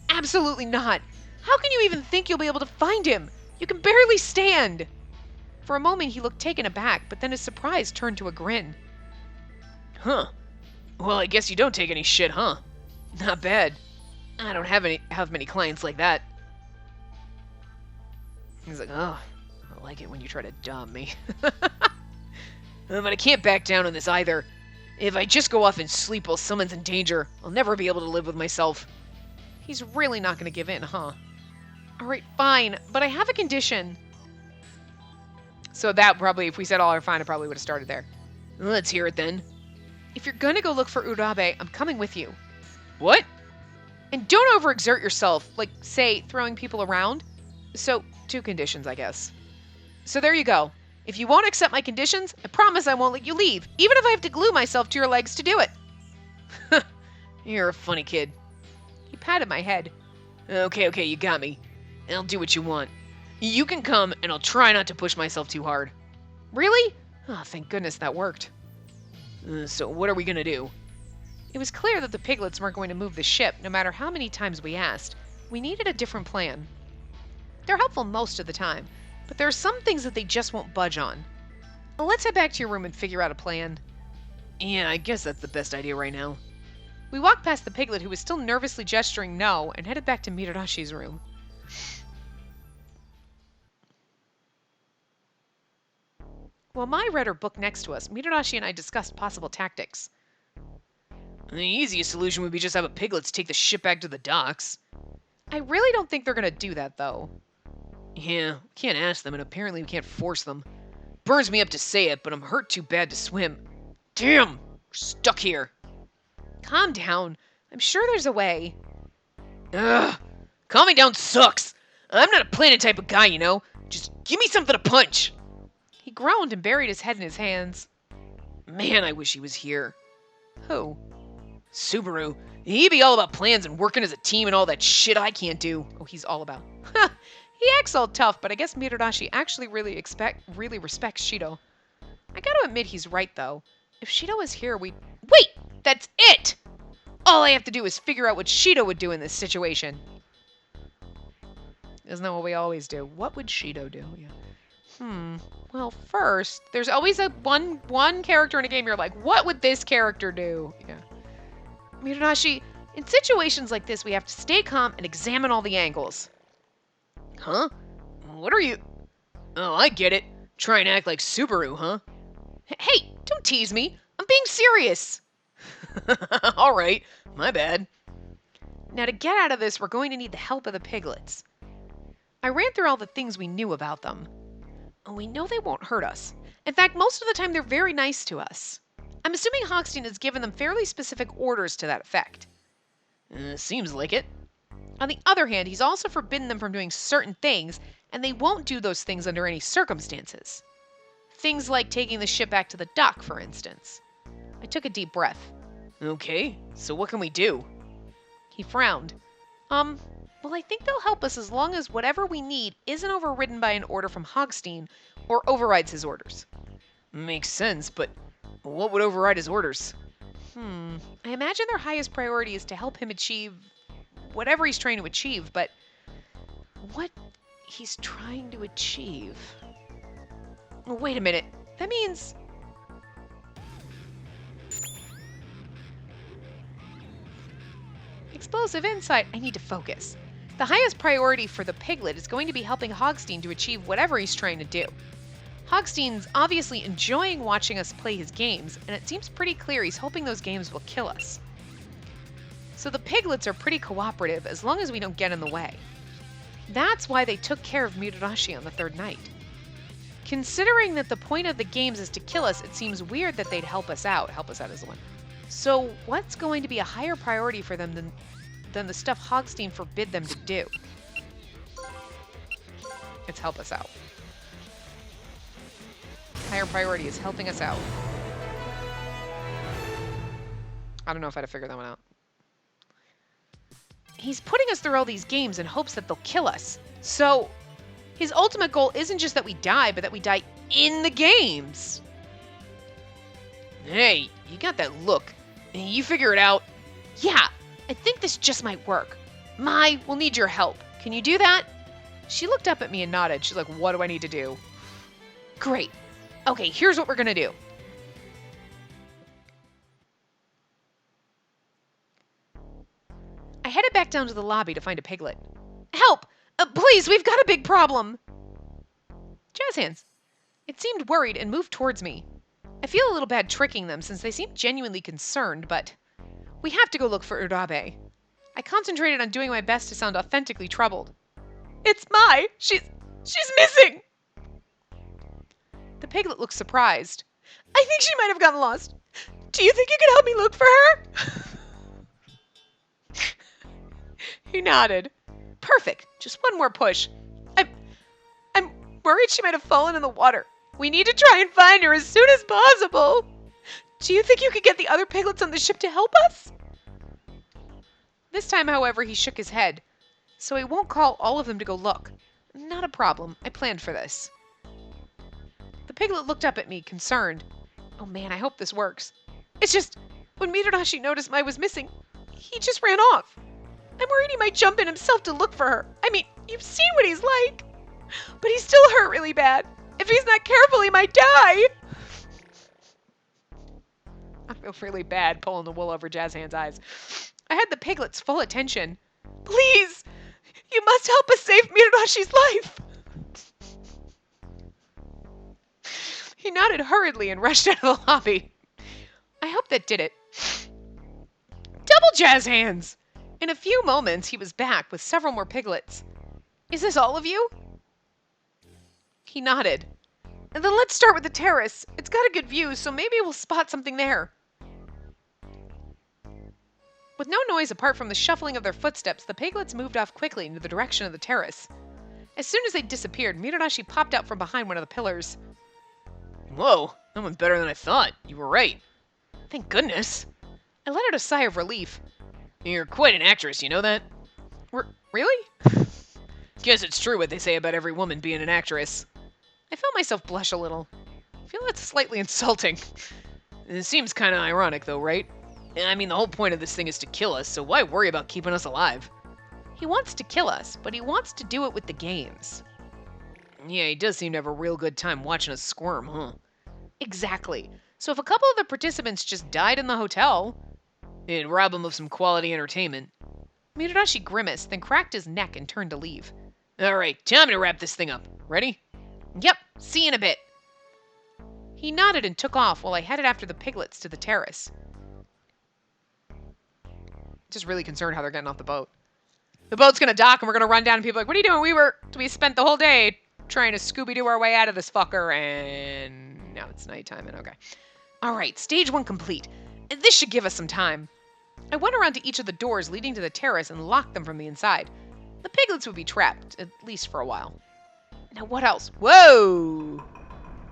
Absolutely not. How can you even think you'll be able to find him? You can barely stand. For a moment, he looked taken aback, but then his surprise turned to a grin. Huh. Well, I guess you don't take any shit, huh? Not bad. I don't have many clients like that. He's like, oh, I like it when you try to dom me. But I can't back down on this either. If I just go off and sleep while someone's in danger, I'll never be able to live with myself. He's really not going to give in, huh? All right, fine, but I have a condition. So that probably, if we said all are fine, I probably would have started there. Let's hear it then. If you're gonna go look for Urabe, I'm coming with you. What? And don't overexert yourself, like, say, throwing people around. So, 2 conditions, I guess. So there you go. If you won't accept my conditions, I promise I won't let you leave, even if I have to glue myself to your legs to do it. You're a funny kid. He patted my head. Okay, you got me. I'll do what you want. You can come, and I'll try not to push myself too hard. Really? Oh, thank goodness that worked. So what are we gonna do? It was clear that the piglets weren't going to move the ship, no matter how many times we asked. We needed a different plan. They're helpful most of the time, but there are some things that they just won't budge on. Well, let's head back to your room and figure out a plan. Yeah, I guess that's the best idea right now. We walked past the piglet who was still nervously gesturing no and headed back to Mitarashi's room. While Mai read her book next to us, Mitarashi and I discussed possible tactics. The easiest solution would be just have a piglets take the ship back to the docks. I really don't think they're going to do that, though. Yeah, we can't ask them, and apparently we can't force them. Burns me up to say it, but I'm hurt too bad to swim. Damn! We're stuck here. Calm down. I'm sure there's a way. Ugh! Calming down sucks! I'm not a planet type of guy, you know? Just give me something to punch! He groaned and buried his head in his hands. Man, I wish he was here. Who? Subaru. He'd be all about plans and working as a team and all that shit I can't do. Oh, he's all about. He acts all tough, but I guess Mitarashi actually really respects Shido. I gotta admit he's right, though. If Shido was here, we'd... Wait! That's it! All I have to do is figure out what Shido would do in this situation. Isn't that what we always do? What would Shido do? Yeah. Well, first, there's always one character in a game you're like, what would this character do? Yeah. Mitarashi, in situations like this, we have to stay calm and examine all the angles. Huh? What are you... Oh, I get it. Try and act like Subaru, huh? Hey, don't tease me. I'm being serious. Alright, my bad. Now, to get out of this, we're going to need the help of the piglets. I ran through all the things we knew about them. We know they won't hurt us. In fact, most of the time they're very nice to us. I'm assuming Hogstein has given them fairly specific orders to that effect. Seems like it. On the other hand, he's also forbidden them from doing certain things, and they won't do those things under any circumstances. Things like taking the ship back to the dock, for instance. I took a deep breath. Okay, so what can we do? He frowned. Well, I think they'll help us as long as whatever we need isn't overridden by an order from Hogstein or overrides his orders. Makes sense, but what would override his orders? I imagine their highest priority is to help him achieve whatever he's trying to achieve, but what he's trying to achieve? Well, wait a minute. That means... Explosive insight. I need to focus. The highest priority for the piglet is going to be helping Hogstein to achieve whatever he's trying to do. Hogstein's obviously enjoying watching us play his games, and it seems pretty clear he's hoping those games will kill us. So the piglets are pretty cooperative as long as we don't get in the way. That's why they took care of Mitarashi on the third night. Considering that the point of the games is to kill us, it seems weird that they'd help us out. Help us out is the one. So what's going to be a higher priority for them than the stuff Hogstein forbid them to do? It's help us out. Higher priority is helping us out. I don't know if I had to figure that one out. He's putting us through all these games in hopes that they'll kill us. So his ultimate goal isn't just that we die, but that we die in the games. Hey, you got that look. You figure it out. Yeah, I think this just might work. Mai, we'll need your help. Can you do that? She looked up at me and nodded. She's like, what do I need to do? Great. Okay, here's what we're gonna do. I headed back down to the lobby to find a piglet. Help! Please, we've got a big problem! Jazz hands. It seemed worried and moved towards me. I feel a little bad tricking them since they seem genuinely concerned, but we have to go look for Urabe. I concentrated on doing my best to sound authentically troubled. It's Mai! She's missing! The piglet looked surprised. I think she might have gotten lost. Do you think you could help me look for her? He nodded. Perfect. Just one more push. I'm worried she might have fallen in the water. We need to try and find her as soon as possible. Do you think you could get the other piglets on the ship to help us? This time, however, he shook his head. So he won't call all of them to go look. Not a problem. I planned for this. The piglet looked up at me, concerned. Oh man, I hope this works. It's just, when Mitarashi noticed Mai was missing, he just ran off. I'm worried he might jump in himself to look for her. I mean, you've seen what he's like. But he's still hurt really bad. If he's not careful, he might die. I feel really bad pulling the wool over Jazz Hand's eyes. I had the piglet's full attention. Please, you must help us save Mirashi's life. He nodded hurriedly and rushed out of the lobby. I hope that did it. Double Jazz Hands! In a few moments, he was back with several more piglets. Is this all of you? He nodded. And then let's start with the terrace. It's got a good view, so maybe we'll spot something there. With no noise apart from the shuffling of their footsteps, the piglets moved off quickly into the direction of the terrace. As soon as they disappeared, Mitarashi popped out from behind one of the pillars. Whoa, that went better than I thought. You were right. Thank goodness. I let out a sigh of relief. You're quite an actress, you know that? Really? Guess it's true what they say about every woman being an actress. I felt myself blush a little. I feel that's slightly insulting. It seems kind of ironic, though, right? I mean, the whole point of this thing is to kill us, so why worry about keeping us alive? He wants to kill us, but he wants to do it with the games. Yeah, he does seem to have a real good time watching us squirm, huh? Exactly. So if a couple of the participants just died in the hotel, it'd rob him of some quality entertainment. Mitarashi grimaced, then cracked his neck and turned to leave. Alright, time to wrap this thing up. Ready? Yep, see you in a bit. He nodded and took off while I headed after the piglets to the terrace. Just really concerned how they're getting off the boat. The boat's gonna dock and we're gonna run down and people are like, what are you doing? We spent the whole day trying to Scooby-Doo our way out of this fucker, and now it's nighttime and okay. Alright, stage 1 complete. This should give us some time. I went around to each of the doors leading to the terrace and locked them from the inside. The piglets would be trapped, at least for a while. Now what else? Whoa!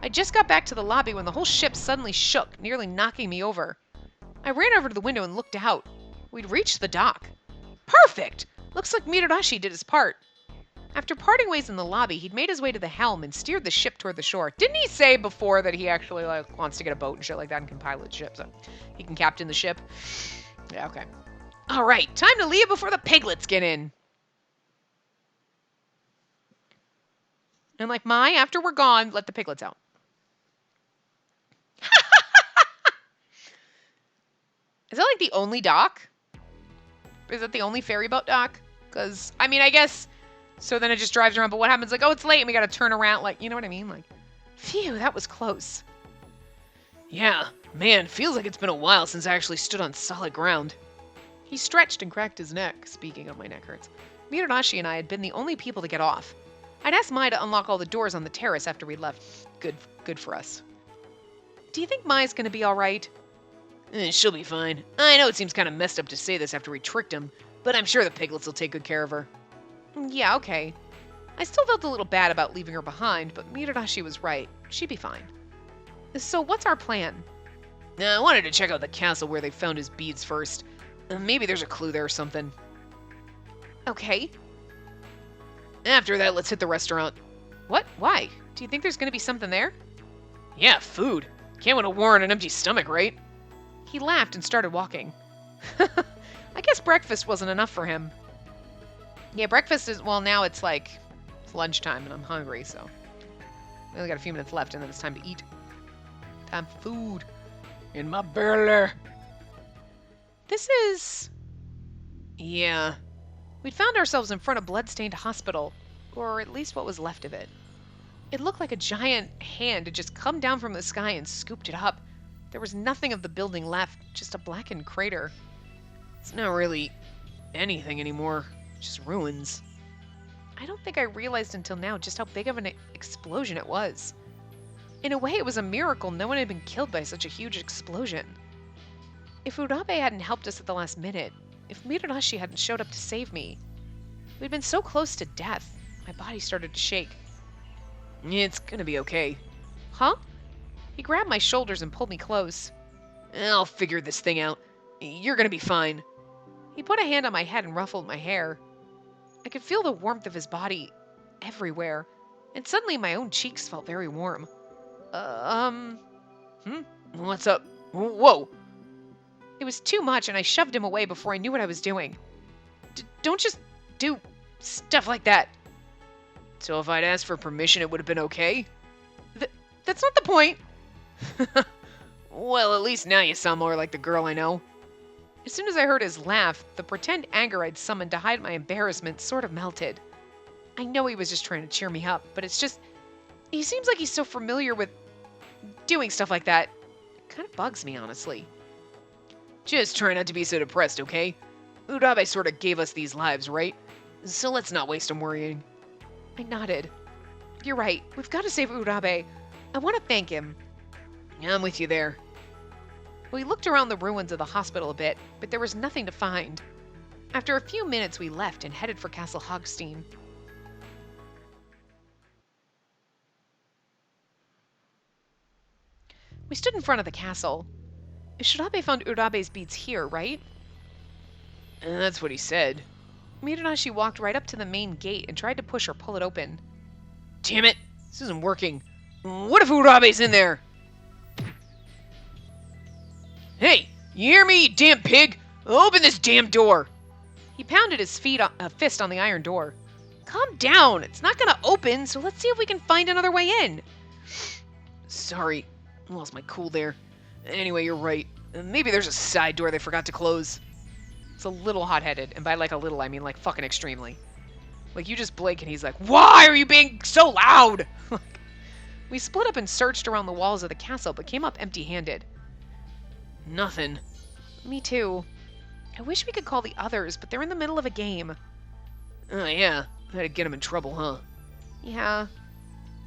I just got back to the lobby when the whole ship suddenly shook, nearly knocking me over. I ran over to the window and looked out. We'd reached the dock. Perfect! Looks like Mitarashi did his part. After parting ways in the lobby, he'd made his way to the helm and steered the ship toward the shore. Didn't he say before that he actually wants to get a boat and shit like that and can pilot the ship, so he can captain the ship? Yeah, okay. Alright, time to leave before the piglets get in. And like Mai, after we're gone, let the piglets out. Is that like the only dock? Is that the only ferry boat dock? Because, I mean, I guess, so then it just drives around, but what happens? Like, oh, it's late and we gotta turn around, like, you know what I mean? Like, phew, that was close. Yeah, man, feels like it's been a while since I actually stood on solid ground. He stretched and cracked his neck. Speaking of my neck hurts. Mitarashi and I had been the only people to get off. I'd asked Mai to unlock all the doors on the terrace after we left. Good for us. Do you think Mai's gonna be alright? She'll be fine. I know it seems kind of messed up to say this after we tricked him, but I'm sure the piglets will take good care of her. Yeah, okay. I still felt a little bad about leaving her behind, but Mitarashi was right. She'd be fine. So what's our plan? I wanted to check out the castle where they found his beads first. Maybe there's a clue there or something. Okay. After that, let's hit the restaurant. What? Why? Do you think there's gonna be something there? Yeah, food. Can't win a war on an empty stomach, right? He laughed and started walking. I guess breakfast wasn't enough for him. Yeah, breakfast is, well, now it's lunchtime and I'm hungry, so. We only got a few minutes left and then it's time to eat. Time for food. In my belly. This is... Yeah. We'd found ourselves in front of blood-stained hospital, or at least what was left of it. It looked like a giant hand had just come down from the sky and scooped it up. There was nothing of the building left, just a blackened crater. It's not really anything anymore, just ruins. I don't think I realized until now just how big of an explosion it was. In a way, it was a miracle no one had been killed by such a huge explosion. If Urabe hadn't helped us at the last minute, if Mitarashi hadn't showed up to save me, we'd been so close to death. My body started to shake. It's gonna be okay. Huh? He grabbed my shoulders and pulled me close. I'll figure this thing out. You're gonna be fine. He put a hand on my head and ruffled my hair. I could feel the warmth of his body everywhere, and suddenly my own cheeks felt very warm. What's up? Whoa! It was too much, and I shoved him away before I knew what I was doing. Don't just do stuff like that. So if I'd asked for permission, it would have been okay? That's not the point. Well, at least now you sound more like the girl I know. As soon as I heard his laugh, the pretend anger I'd summoned to hide my embarrassment sort of melted. I know he was just trying to cheer me up, but it's just... He seems like he's so familiar with doing stuff like that. It kind of bugs me, honestly. Just try not to be so depressed, okay? Urabe sort of gave us these lives, right? So let's not waste them worrying. I nodded. You're right. We've got to save Urabe. I want to thank him. I'm with you there. We looked around the ruins of the hospital a bit, but there was nothing to find. After a few minutes, we left and headed for Castle Hogstein. We stood in front of the castle. Shirabe found Urabe's beads here, right? That's what he said. Mitarashi walked right up to the main gate and tried to push or pull it open. Damn it! This isn't working. What if Urabe's in there? Hey! You hear me, you damn pig? Open this damn door! He pounded his fist on the iron door. Calm down! It's not gonna open, so let's see if we can find another way in. Sorry. I lost my cool there. Anyway, you're right. Maybe there's a side door they forgot to close. It's a little hot-headed, and by a little, I mean fucking extremely. You just blink and he's like, "Why are you being so loud?" We split up and searched around the walls of the castle, but came up empty-handed. Nothing. Me too. I wish we could call the others, but they're in the middle of a game. Oh, yeah. That'd get them in trouble, huh? Yeah.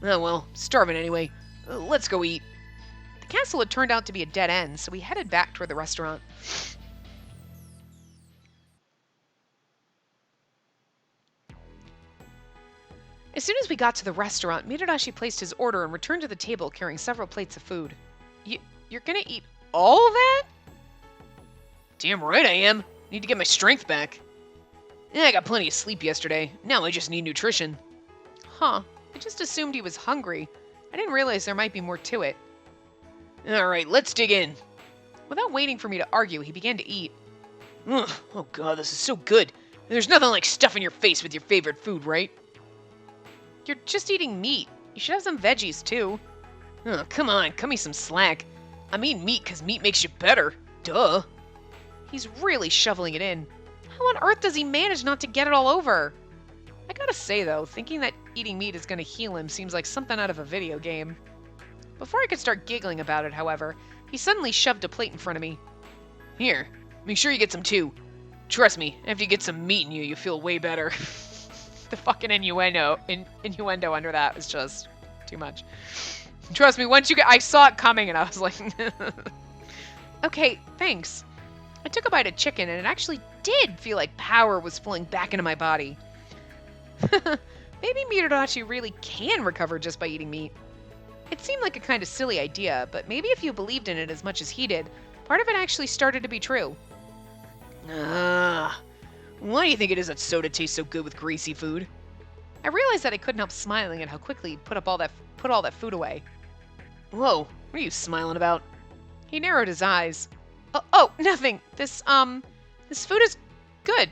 Oh, well. Starving anyway. Let's go eat. The castle had turned out to be a dead end, so we headed back toward the restaurant. As soon as we got to the restaurant, Mitarashi placed his order and returned to the table carrying several plates of food. You're gonna eat all that? Damn right I am. Need to get my strength back. Yeah, I got plenty of sleep yesterday. Now I just need nutrition. Huh. I just assumed he was hungry. I didn't realize there might be more to it. Alright, let's dig in. Without waiting for me to argue, he began to eat. Ugh, oh god, this is so good. There's nothing like stuffing your face with your favorite food, right? You're just eating meat. You should have some veggies, too. Oh, come on, cut me some slack. I mean meat because meat makes you better. Duh. He's really shoveling it in. How on earth does he manage not to get it all over? I gotta say, though, thinking that eating meat is gonna heal him seems like something out of a video game. Before I could start giggling about it, however, he suddenly shoved a plate in front of me. Here, make sure you get some too. Trust me, after you get some meat in you, you feel way better. The fucking innuendo under that was just too much. Trust me, I saw it coming and I was like, okay, thanks. I took a bite of chicken and it actually did feel like power was flowing back into my body. Maybe Mitarashi really can recover just by eating meat. It seemed like a kind of silly idea, but maybe if you believed in it as much as he did, part of it actually started to be true. Why do you think it is that soda tastes so good with greasy food? I realized that I couldn't help smiling at how quickly he'd put all that food away. Whoa, what are you smiling about? He narrowed his eyes. Oh, nothing. This food is good.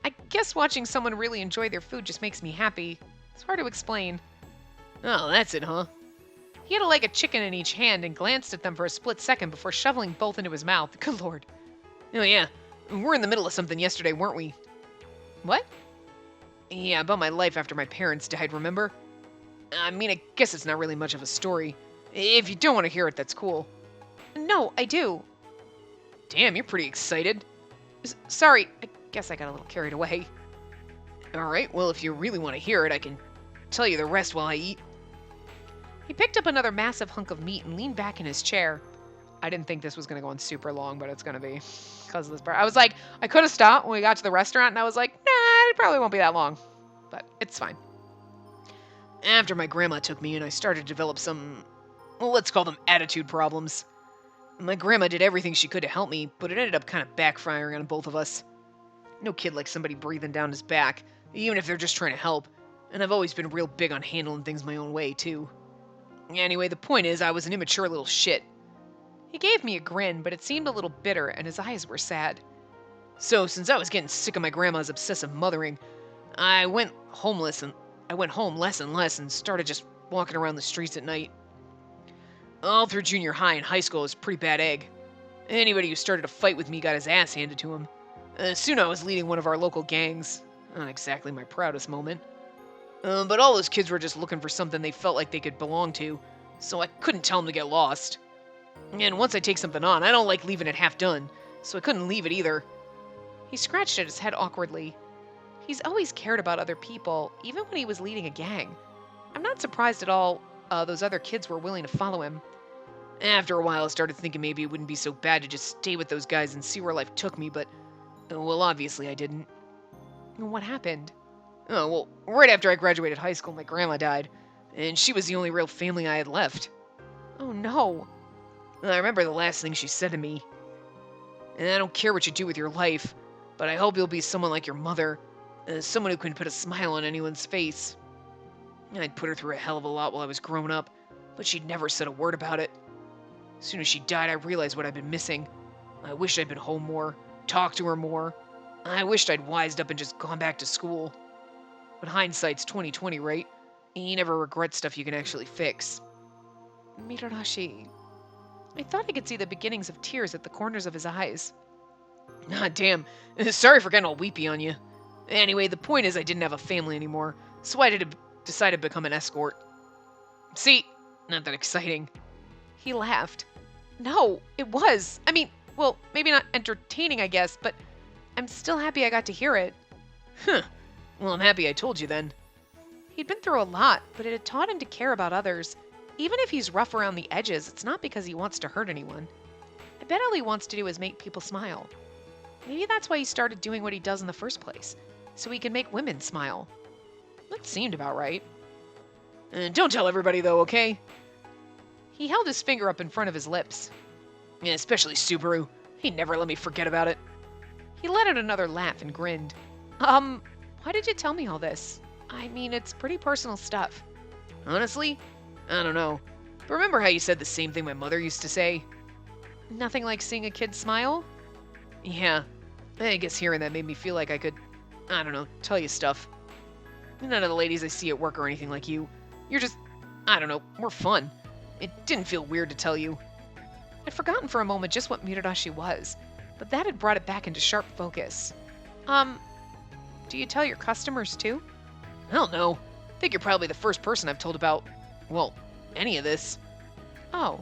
I guess watching someone really enjoy their food just makes me happy. It's hard to explain. Oh, that's it, huh? He had a leg of chicken in each hand and glanced at them for a split second before shoveling both into his mouth. Good lord. Oh, yeah. We're in the middle of something yesterday, weren't we? What? Yeah, about my life after my parents died, remember? I mean, I guess it's not really much of a story. If you don't want to hear it, that's cool. No, I do. Damn, you're pretty excited. Sorry, I guess I got a little carried away. Alright, well, if you really want to hear it, I can tell you the rest while I eat. He picked up another massive hunk of meat and leaned back in his chair. I didn't think this was going to go on super long, but it's going to be because of this part. I was like, I could have stopped when we got to the restaurant, and I was like, nah, it probably won't be that long. But it's fine. After my grandma took me in, I started to develop some, well, let's call them attitude problems. My grandma did everything she could to help me, but it ended up kind of backfiring on both of us. No kid likes somebody breathing down his back, even if they're just trying to help, and I've always been real big on handling things my own way, too. Anyway, the point is, I was an immature little shit. He gave me a grin, but it seemed a little bitter, and his eyes were sad. So, since I was getting sick of my grandma's obsessive mothering, I went home less and less and started just walking around the streets at night. All through junior high and high school, I was a pretty bad egg. Anybody who started a fight with me got his ass handed to him. Soon I was leading one of our local gangs. Not exactly my proudest moment. But all those kids were just looking for something they felt like they could belong to, so I couldn't tell them to get lost. And once I take something on, I don't like leaving it half done, so I couldn't leave it either. He scratched at his head awkwardly. He's always cared about other people, even when he was leading a gang. I'm not surprised at all those other kids were willing to follow him. After a while, I started thinking maybe it wouldn't be so bad to just stay with those guys and see where life took me, but, well, obviously I didn't. What happened? Oh, well, right after I graduated high school, my grandma died, and she was the only real family I had left. Oh no. I remember the last thing she said to me. And I don't care what you do with your life, but I hope you'll be someone like your mother, someone who can put a smile on anyone's face. I'd put her through a hell of a lot while I was growing up, but she'd never said a word about it. As soon as she died, I realized what I'd been missing. I wished I'd been home more, talked to her more. I wished I'd wised up and just gone back to school. But hindsight's 20/20, right? You never regret stuff you can actually fix. Mitarashi. I thought I could see the beginnings of tears at the corners of his eyes. Ah, damn. Sorry for getting all weepy on you. Anyway, the point is I didn't have a family anymore, so I decided to become an escort. See? Not that exciting. He laughed. No, it was. I mean, well, maybe not entertaining, I guess, but I'm still happy I got to hear it. Huh. Well, I'm happy I told you then. He'd been through a lot, but it had taught him to care about others. Even if he's rough around the edges, it's not because he wants to hurt anyone. I bet all he wants to do is make people smile. Maybe that's why he started doing what he does in the first place, so he can make women smile. That seemed about right. Don't tell everybody, though, okay? He held his finger up in front of his lips. Yeah, especially Subaru. He'd never let me forget about it. He let out another laugh and grinned. Why did you tell me all this? I mean, it's pretty personal stuff. Honestly, I don't know. But remember how you said the same thing my mother used to say? Nothing like seeing a kid smile? Yeah. I guess hearing that made me feel like I could, I don't know, tell you stuff. None of the ladies I see at work are anything like you. You're just, I don't know, more fun. It didn't feel weird to tell you. I'd forgotten for a moment just what Mitarashi was, but that had brought it back into sharp focus. Do you tell your customers too? Hell no. I think you're probably the first person I've told about, well, any of this. Oh.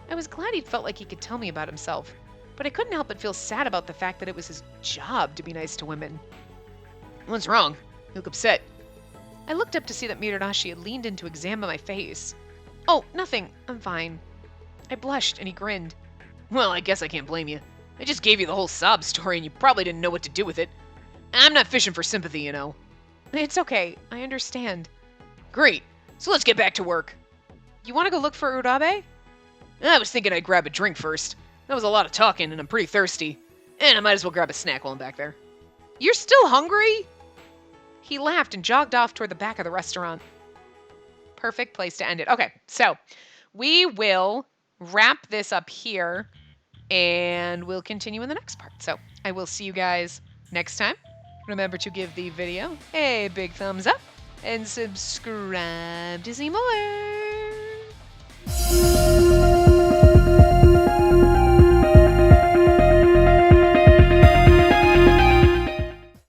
I was glad he'd felt like he could tell me about himself. but I couldn't help but feel sad about the fact that it was his job to be nice to women. What's wrong? You look upset. I looked up to see that Mitarashi had leaned in to examine my face. Oh, nothing. I'm fine. I blushed, and he grinned. Well, I guess I can't blame you. I just gave you the whole sob story, and you probably didn't know what to do with it. I'm not fishing for sympathy, you know. It's okay. I understand. Great. So let's get back to work. You want to go look for Urabe? I was thinking I'd grab a drink first. That was a lot of talking, and I'm pretty thirsty. And I might as well grab a snack while I'm back there. You're still hungry? He laughed and jogged off toward the back of the restaurant. Perfect place to end it. Okay, so we will wrap this up here, and we'll continue in the next part. So I will see you guys next time. Remember to give the video a big thumbs up and subscribe to see more.